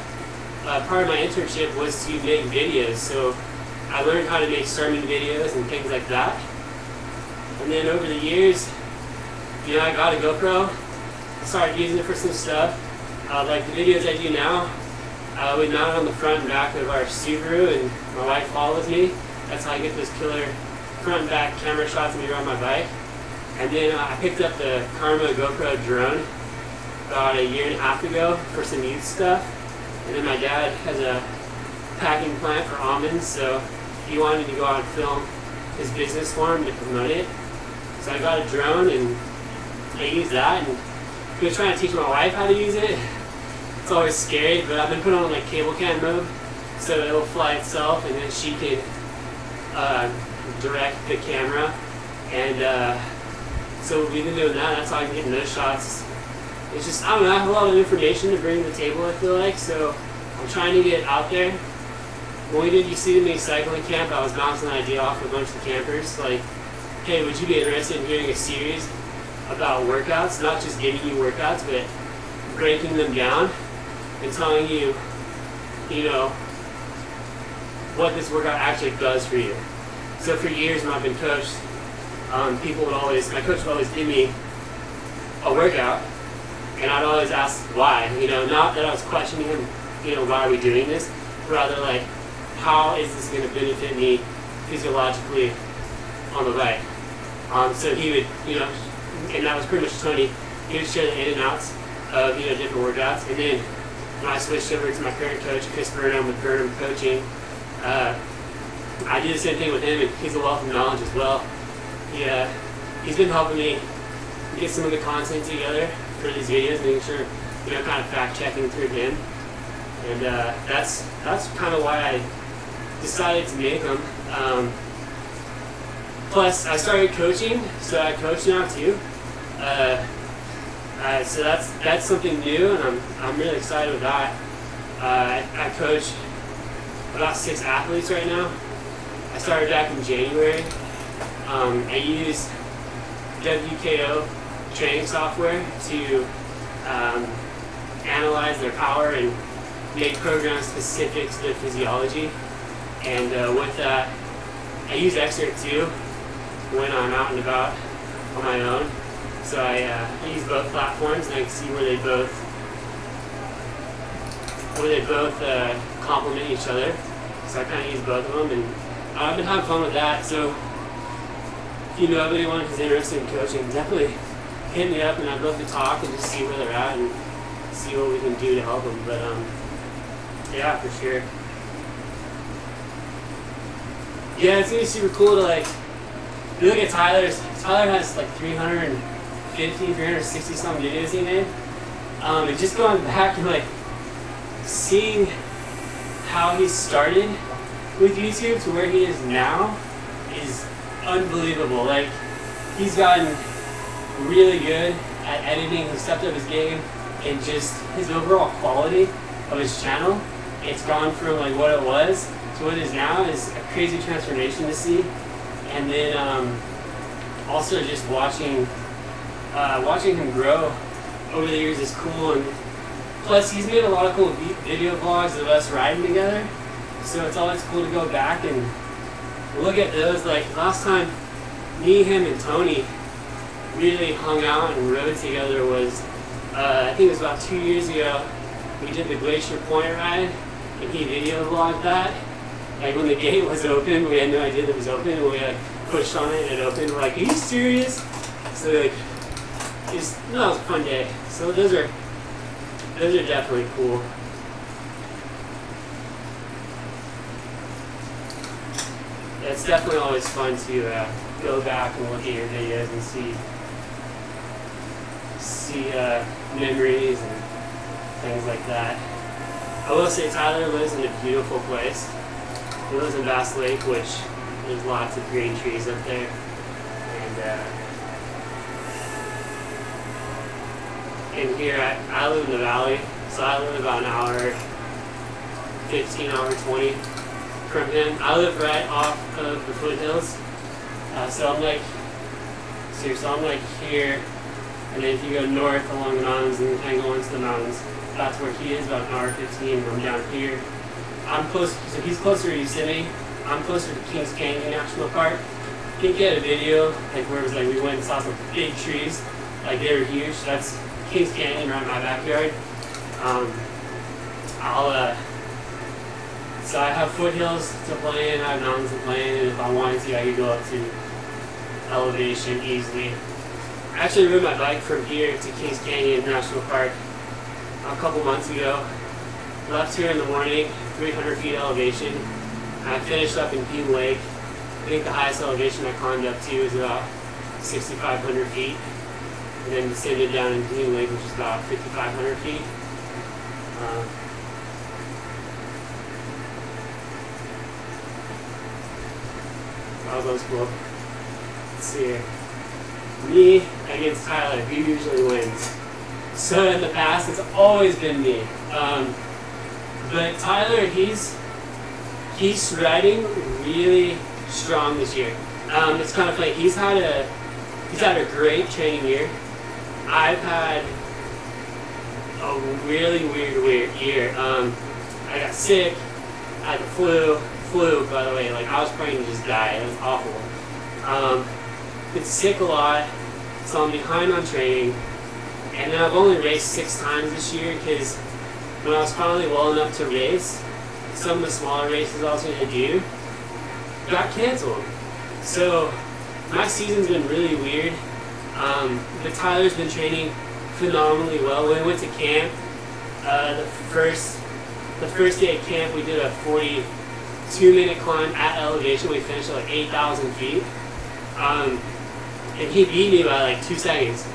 part of my internship was to make videos. So I learned how to make sermon videos and things like that. And then over the years, you know, I got a GoPro. I started using it for some stuff. Like the videos I do now, we mount it on the front and back of our Subaru, and my wife follows me. That's how I get those killer front and back camera shots of me on my bike. And then I picked up the Karma GoPro drone about a year and a half ago for some youth stuff. And then my dad has a packing plant for almonds, so he wanted me to go out and film his business for him to promote it. So I got a drone and I used that, and he was trying to teach my wife how to use it. It's always scary, but I've been putting on like cable cam mode, so it'll fly itself, and then she can direct the camera. And so we've been doing that. That's how I'm getting those shots. It's just, I don't know, I have a lot of information to bring to the table, I feel like, so I'm trying to get out there. When we did UC cycling camp, I was bouncing an idea off a bunch of campers, like, hey, would you be interested in hearing a series about workouts? Not just giving you workouts, but breaking them down and telling you, you know, what this workout actually does for you. So for years when I've been coached, my coach would always give me a workout, and I'd always ask why. You know, not that I was questioning him, you know, why are we doing this? Rather like, how is this going to benefit me physiologically on the bike? So he would, you know, and that was pretty much Tony. He would share the in and outs of, you know, different workouts. And then when I switched over to my current coach, Chris Burnham with Burnham Coaching, I do the same thing with him, and he's a wealth of knowledge as well. He's been helping me get some of the content together for these videos, making sure, you know, kind of fact checking through him. And that's kind of why I decided to make them. Plus, I started coaching, so I coach now too. So that's something new, and I'm really excited with that. I coach about 6 athletes right now. I started back in January. I use WKO training software to analyze their power and make programs specific to their physiology. And with that, I use Excerpt too when I'm out and about on my own. So I use both platforms, and I can see where they both complement each other. So I kind of use both of them, and I've been having fun with that. So if you know of anyone who's interested in coaching, definitely hit me up, and I'd love to talk and just see where they're at and see what we can do to help them. But yeah, for sure. Yeah, it's gonna be super cool to like. You look at Tyler's. Tyler has like 360 some videos he made. And just going back and like seeing how he started with YouTube to where he is now is unbelievable. Like, he's gotten really good at editing. He stepped up his game, and just his overall quality of his channel. It's gone from like what it was to what it is now is a crazy transformation to see. And then also just watching him grow over the years is cool. And plus, he's made a lot of cool video vlogs of us riding together. So it's always cool to go back and look at those. Like last time me, him, and Tony really hung out and rode together was, I think it was about 2 years ago. We did the Glacier Point ride, and he video vlogged that. Like when the gate was open, we had no idea that it was open, and we like pushed on it and it opened. We're like, are you serious? So like, that was a fun day. So those are definitely cool. Yeah, it's definitely always fun to go back and look at your videos and see memories and things like that. I will say Tyler lives in a beautiful place. He lives in Bass Lake, which there's lots of green trees up there. And here I live in the valley, so I live about an hour, 15, hour 20 from him. I live right off of the foothills, so I'm like here, and then if you go north along the mountains and kind of go into the mountains, that's where he is, about an hour 15. I'm down here. I'm close, so he's closer to Yosemite. I'm closer to Kings Canyon National Park. I think he had a video like where it was like we went and saw some big trees, like they were huge. That's Kings Canyon right in my backyard. So I have foothills to play in, I have mountains to play in, and if I wanted to, I could go up to elevation easily. I actually rode my bike from here to Kings Canyon National Park a couple months ago. Left here in the morning, 300 feet elevation. I finished up in Bean Lake. I think the highest elevation I climbed up to is about 6,500 feet. And then descended down in Bean Lake, which is about 5,500 feet. That was cool. Let's see here. Me against Tyler, who usually wins? So in the past, it's always been me. But Tyler, he's riding really strong this year. It's kind of funny. He's had a great training year. I've had a really weird year. I got sick. I had the flu, by the way. Like, I was praying to just die. It was awful. Been sick a lot, so I'm behind on training. And then I've only raced 6 times this year because when I was finally well enough to race, some of the smaller races I was going to do got canceled. So my season's been really weird. But Tyler's been training phenomenally well. When we went to camp, the first day at camp, we did a 42-minute climb at elevation. We finished at like 8,000 feet. And he beat me by like 2 seconds.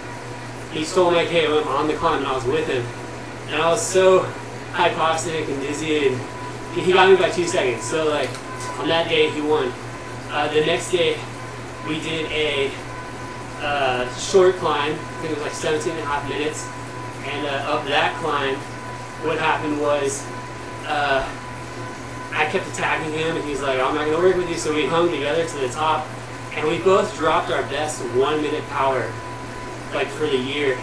He stole my KO on the climb, and I was with him. And I was so hypoxic and dizzy, and he got me by 2 seconds. So like, on that day, he won. The next day, we did a short climb. I think it was like 17.5 minutes. And up that climb, what happened was, I kept attacking him, and he's like, I'm not going to work with you. So we hung together to the top, and we both dropped our best 1 minute power, like for the year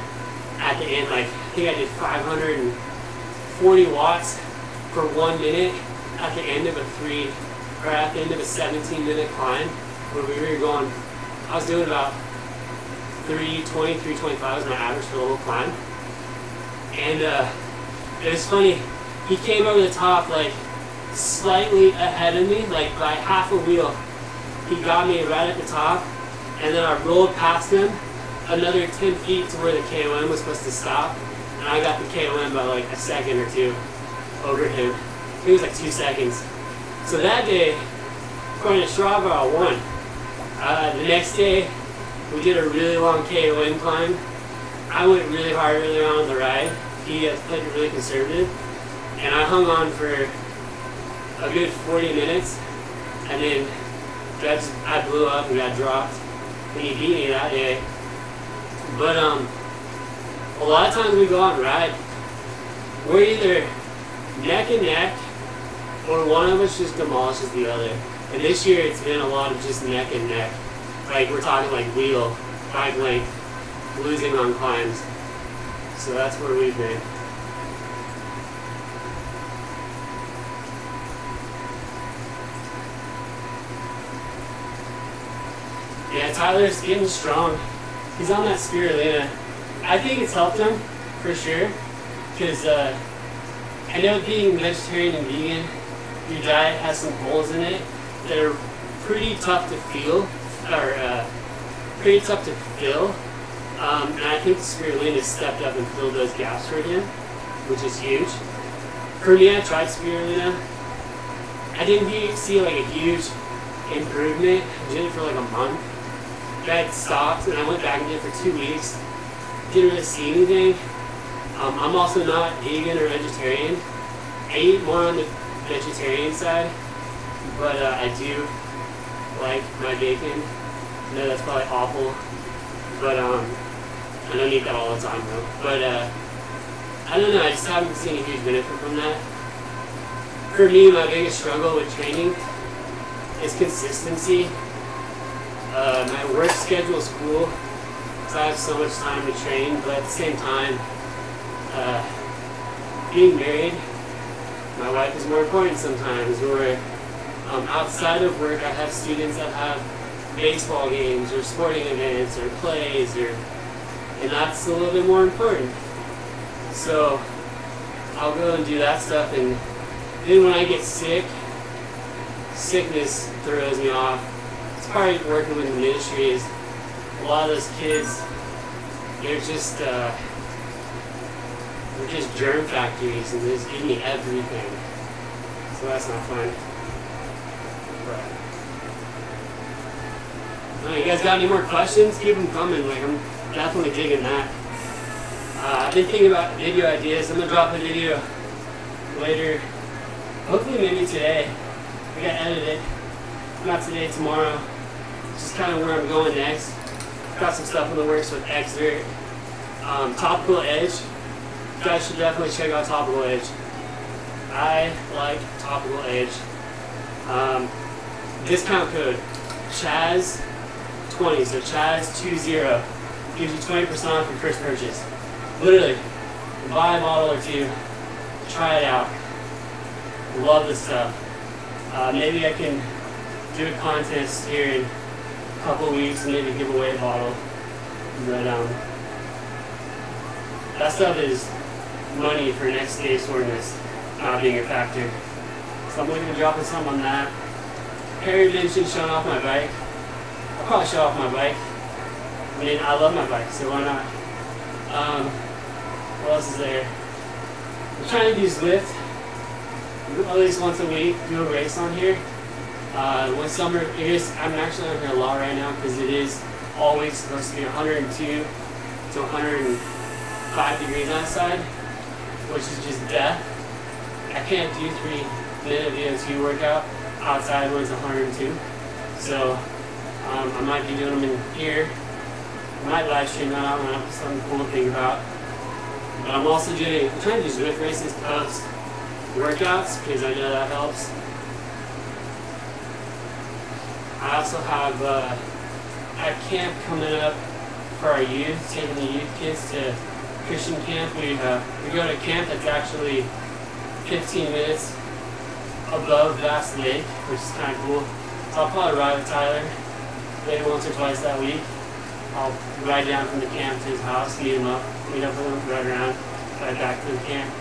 at the end. Like, I think I did 540 watts for 1 minute at the end of a 17-minute climb, where we were going, I was doing about 320, 325 was my average for the whole climb. And it was funny, he came over the top like slightly ahead of me, like by half a wheel. He got me right at the top, and then I rolled past him another 10 feet to where the KOM was supposed to stop, and I got the KOM by like a second or two over him. It was like 2 seconds. So that day, according to Strava, I won. The next day, we did a really long KOM climb. I went really hard early on the ride. He played it really conservative, and I hung on for a good 40 minutes, and then I blew up and got dropped, and he beat me that day. But a lot of times we go out and ride, we're either neck and neck, or one of us just demolishes the other. And this year it's been a lot of just neck and neck. Like we're talking like wheel, bike length, losing on climbs. So that's where we've been. Yeah, Tyler's getting strong. He's on that spirulina. I think it's helped him, for sure. Because I know being vegetarian and vegan, your diet has some holes in it that are pretty tough to feel, or pretty tough to fill. And I think the spirulina stepped up and filled those gaps for him, which is huge. For me, I tried spirulina. I didn't see like a huge improvement. I did it for like a month. I had stopped, and I went back and did it for 2 weeks. Didn't really see anything. I'm also not vegan or vegetarian. I eat more on the vegetarian side, but I do like my bacon. I know that's probably awful, but I don't eat that all the time though. But I don't know, I just haven't seen a huge benefit from that. For me, my biggest struggle with training is consistency. My work schedule is cool because I have so much time to train, but at the same time, being married, my wife is more important sometimes. Or outside of work, I have students that have baseball games or sporting events or plays, and that's a little bit more important. So I'll go and do that stuff, and then when I get sick, sickness throws me off. It's probably working with the ministry is a lot of those kids, they're just germ factories, and they just give me everything. So that's not fun. But you guys got any more questions? Keep them coming. Like, I'm definitely digging that. I've been thinking about video ideas. I'm gonna drop a video later. Hopefully maybe today. I gotta edit it. Not today, tomorrow. Just kind of where I'm going next. Got some stuff in the works with Exert. Topical Edge. You guys should definitely check out Topical Edge. I like Topical Edge. Discount code Chaz 20, so Chaz20 gives you 20% off your first purchase. Literally, buy a bottle or two, try it out. Love this stuff. Maybe I can do a contest here in a couple of weeks and maybe give away a bottle. But that stuff is money for next day soreness not being a factor. So I'm looking at dropping some on that. Harry mentioned showing off my bike. I'll probably show off my bike. I mean, I love my bike, so why not? What else is there? I'm trying to do Zwift at least once a week, do a race on here. One summer, I'm actually on here a lot right now because it is always supposed to be 102 to 105 degrees outside, which is just death. I can't do 3-minute VO2 workout outside when it's 102. So I might be doing them in here. I might live stream that out when I have something cool to think about. But I'm also trying to do Zwift races post workouts because I know that helps. I also have a camp coming up for our youth, taking the youth kids to Christian camp. We go to a camp that's actually 15 minutes above Bass Lake, which is kind of cool. So I'll probably ride with Tyler maybe once or twice that week. I'll ride down from the camp to his house, meet up with him, ride around, ride back to the camp.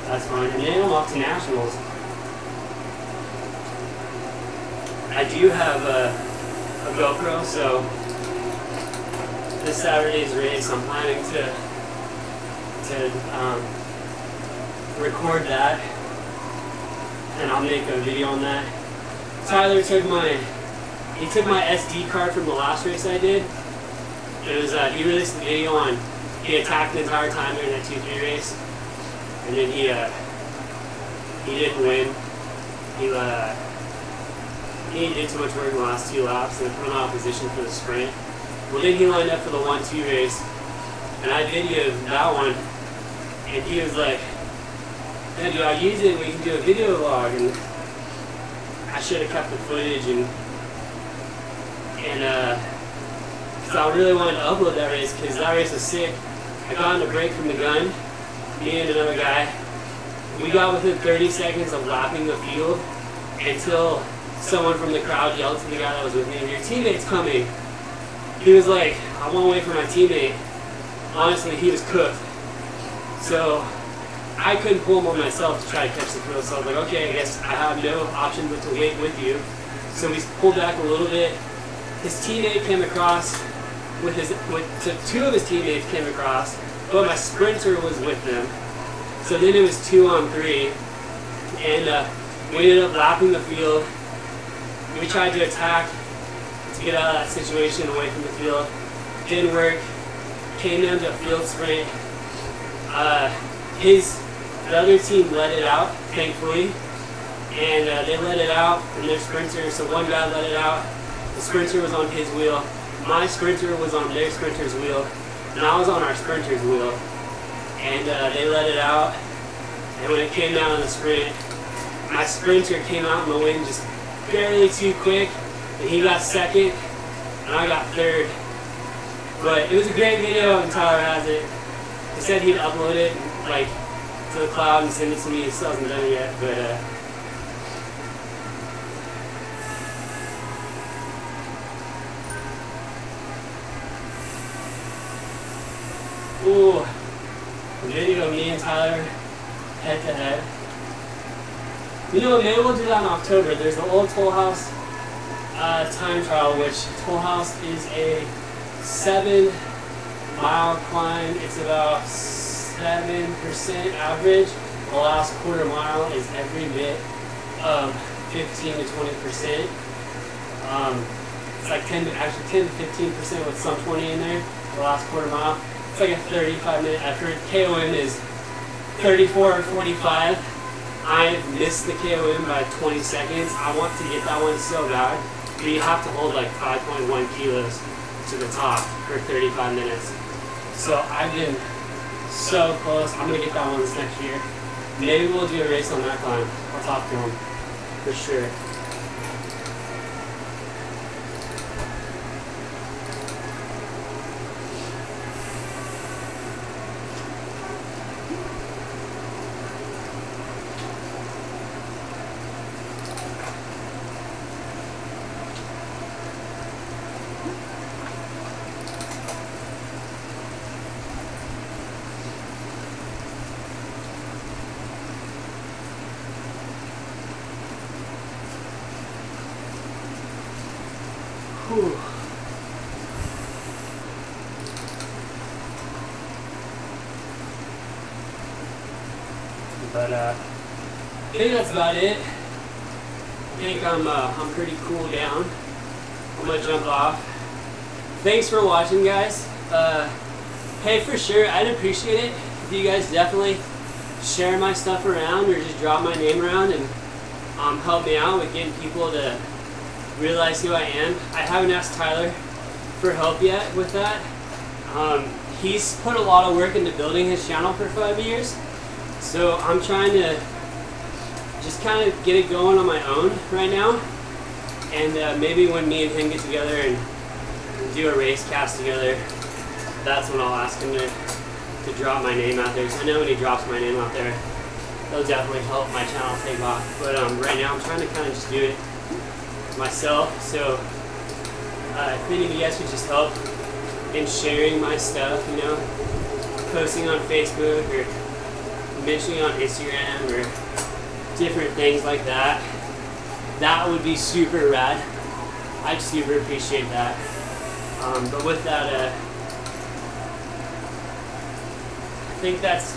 That's fine. And then I'm off to nationals. I do have a GoPro, so this Saturday's race, I'm planning to record that, and I'll make a video on that. Tyler took my SD card from the last race I did. It was he released a video on he attacked the entire time during that 2-3 race, and then he didn't win. He did too much work in the last 2 laps and put him out of position for the sprint. Well, then he lined up for the 1-2 race, and I videoed that one, and he was like, "Man, dude, I use it. We can do a video log." And I should have kept the footage, and so I really wanted to upload that race because that race was sick. I got on a break from the gun. Me and another guy, we got within 30 seconds of lapping the field until someone from the crowd yelled to the guy that was with me, "Your teammate's coming." He was like, "I won't wait for my teammate." Honestly, he was cooked. So I couldn't pull him on myself to try to catch the field. So I was like, okay, I guess I have no option but to wait with you. So we pulled back a little bit. His teammate came across so 2 of his teammates came across, but my sprinter was with them. So then it was 2 on 3, and we ended up lapping the field. We tried to attack to get out of that situation away from the field. Didn't work. Came down to a field sprint. The other team let it out, thankfully, and they let it out from their sprinter. So one guy let it out. The sprinter was on his wheel. My sprinter was on their sprinter's wheel, and I was on our sprinter's wheel. And they let it out. And when it came down to the sprint, my sprinter came out in the wind just barely too quick, and he got second, and I got third. But it was a great video, and Tyler has it. He said he'd upload it like to the cloud and send it to me. He still hasn't done it yet, but ooh, the video of me and Tyler head to head. You know, maybe we'll do that in October. There's the old Toll House time trial, which Toll House is a 7-mile climb. It's about 7% average. The last quarter mile is every bit of 15 to 20%. It's like 10 to 15% with some 20 in there. The last quarter mile. It's like a 35-minute effort. KOM is 34 or 45. I missed the KOM by 20 seconds. I want to get that one so bad. But you have to hold like 5.1 kilos to the top for 35 minutes. So I've been so close. I'm going to get that one this next year. Maybe we'll do a race on that climb. I'll talk to him for sure. Whew. But I think that's about it. I think I'm pretty cool down. I'm gonna jump off. Thanks for watching, guys. Hey, for sure, I'd appreciate it if you guys definitely share my stuff around or just drop my name around and help me out with getting people to realize who I am. I haven't asked Tyler for help yet with that. He's put a lot of work into building his channel for 5 years, so I'm trying to just kind of get it going on my own right now. And maybe when me and him get together and do a race cast together, that's when I'll ask him to drop my name out there. Because I know when he drops my name out there, it'll definitely help my channel take off. But right now I'm trying to kind of just do it myself. So if any of you guys could just help in sharing my stuff, you know, posting on Facebook or mentioning on Instagram or different things like that, that would be super rad. I'd super appreciate that. But with that, I think that's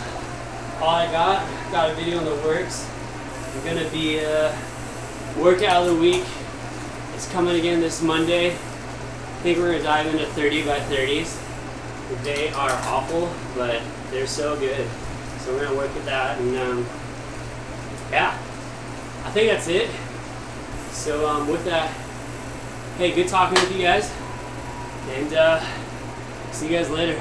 all I got. Got a video in the works. I'm gonna be workout of the week. It's coming again this Monday. I think we're gonna dive into 30 by 30s. They are awful, but they're so good. So we're gonna work at that, and yeah, I think that's it. So with that, hey, good talking with you guys, and see you guys later.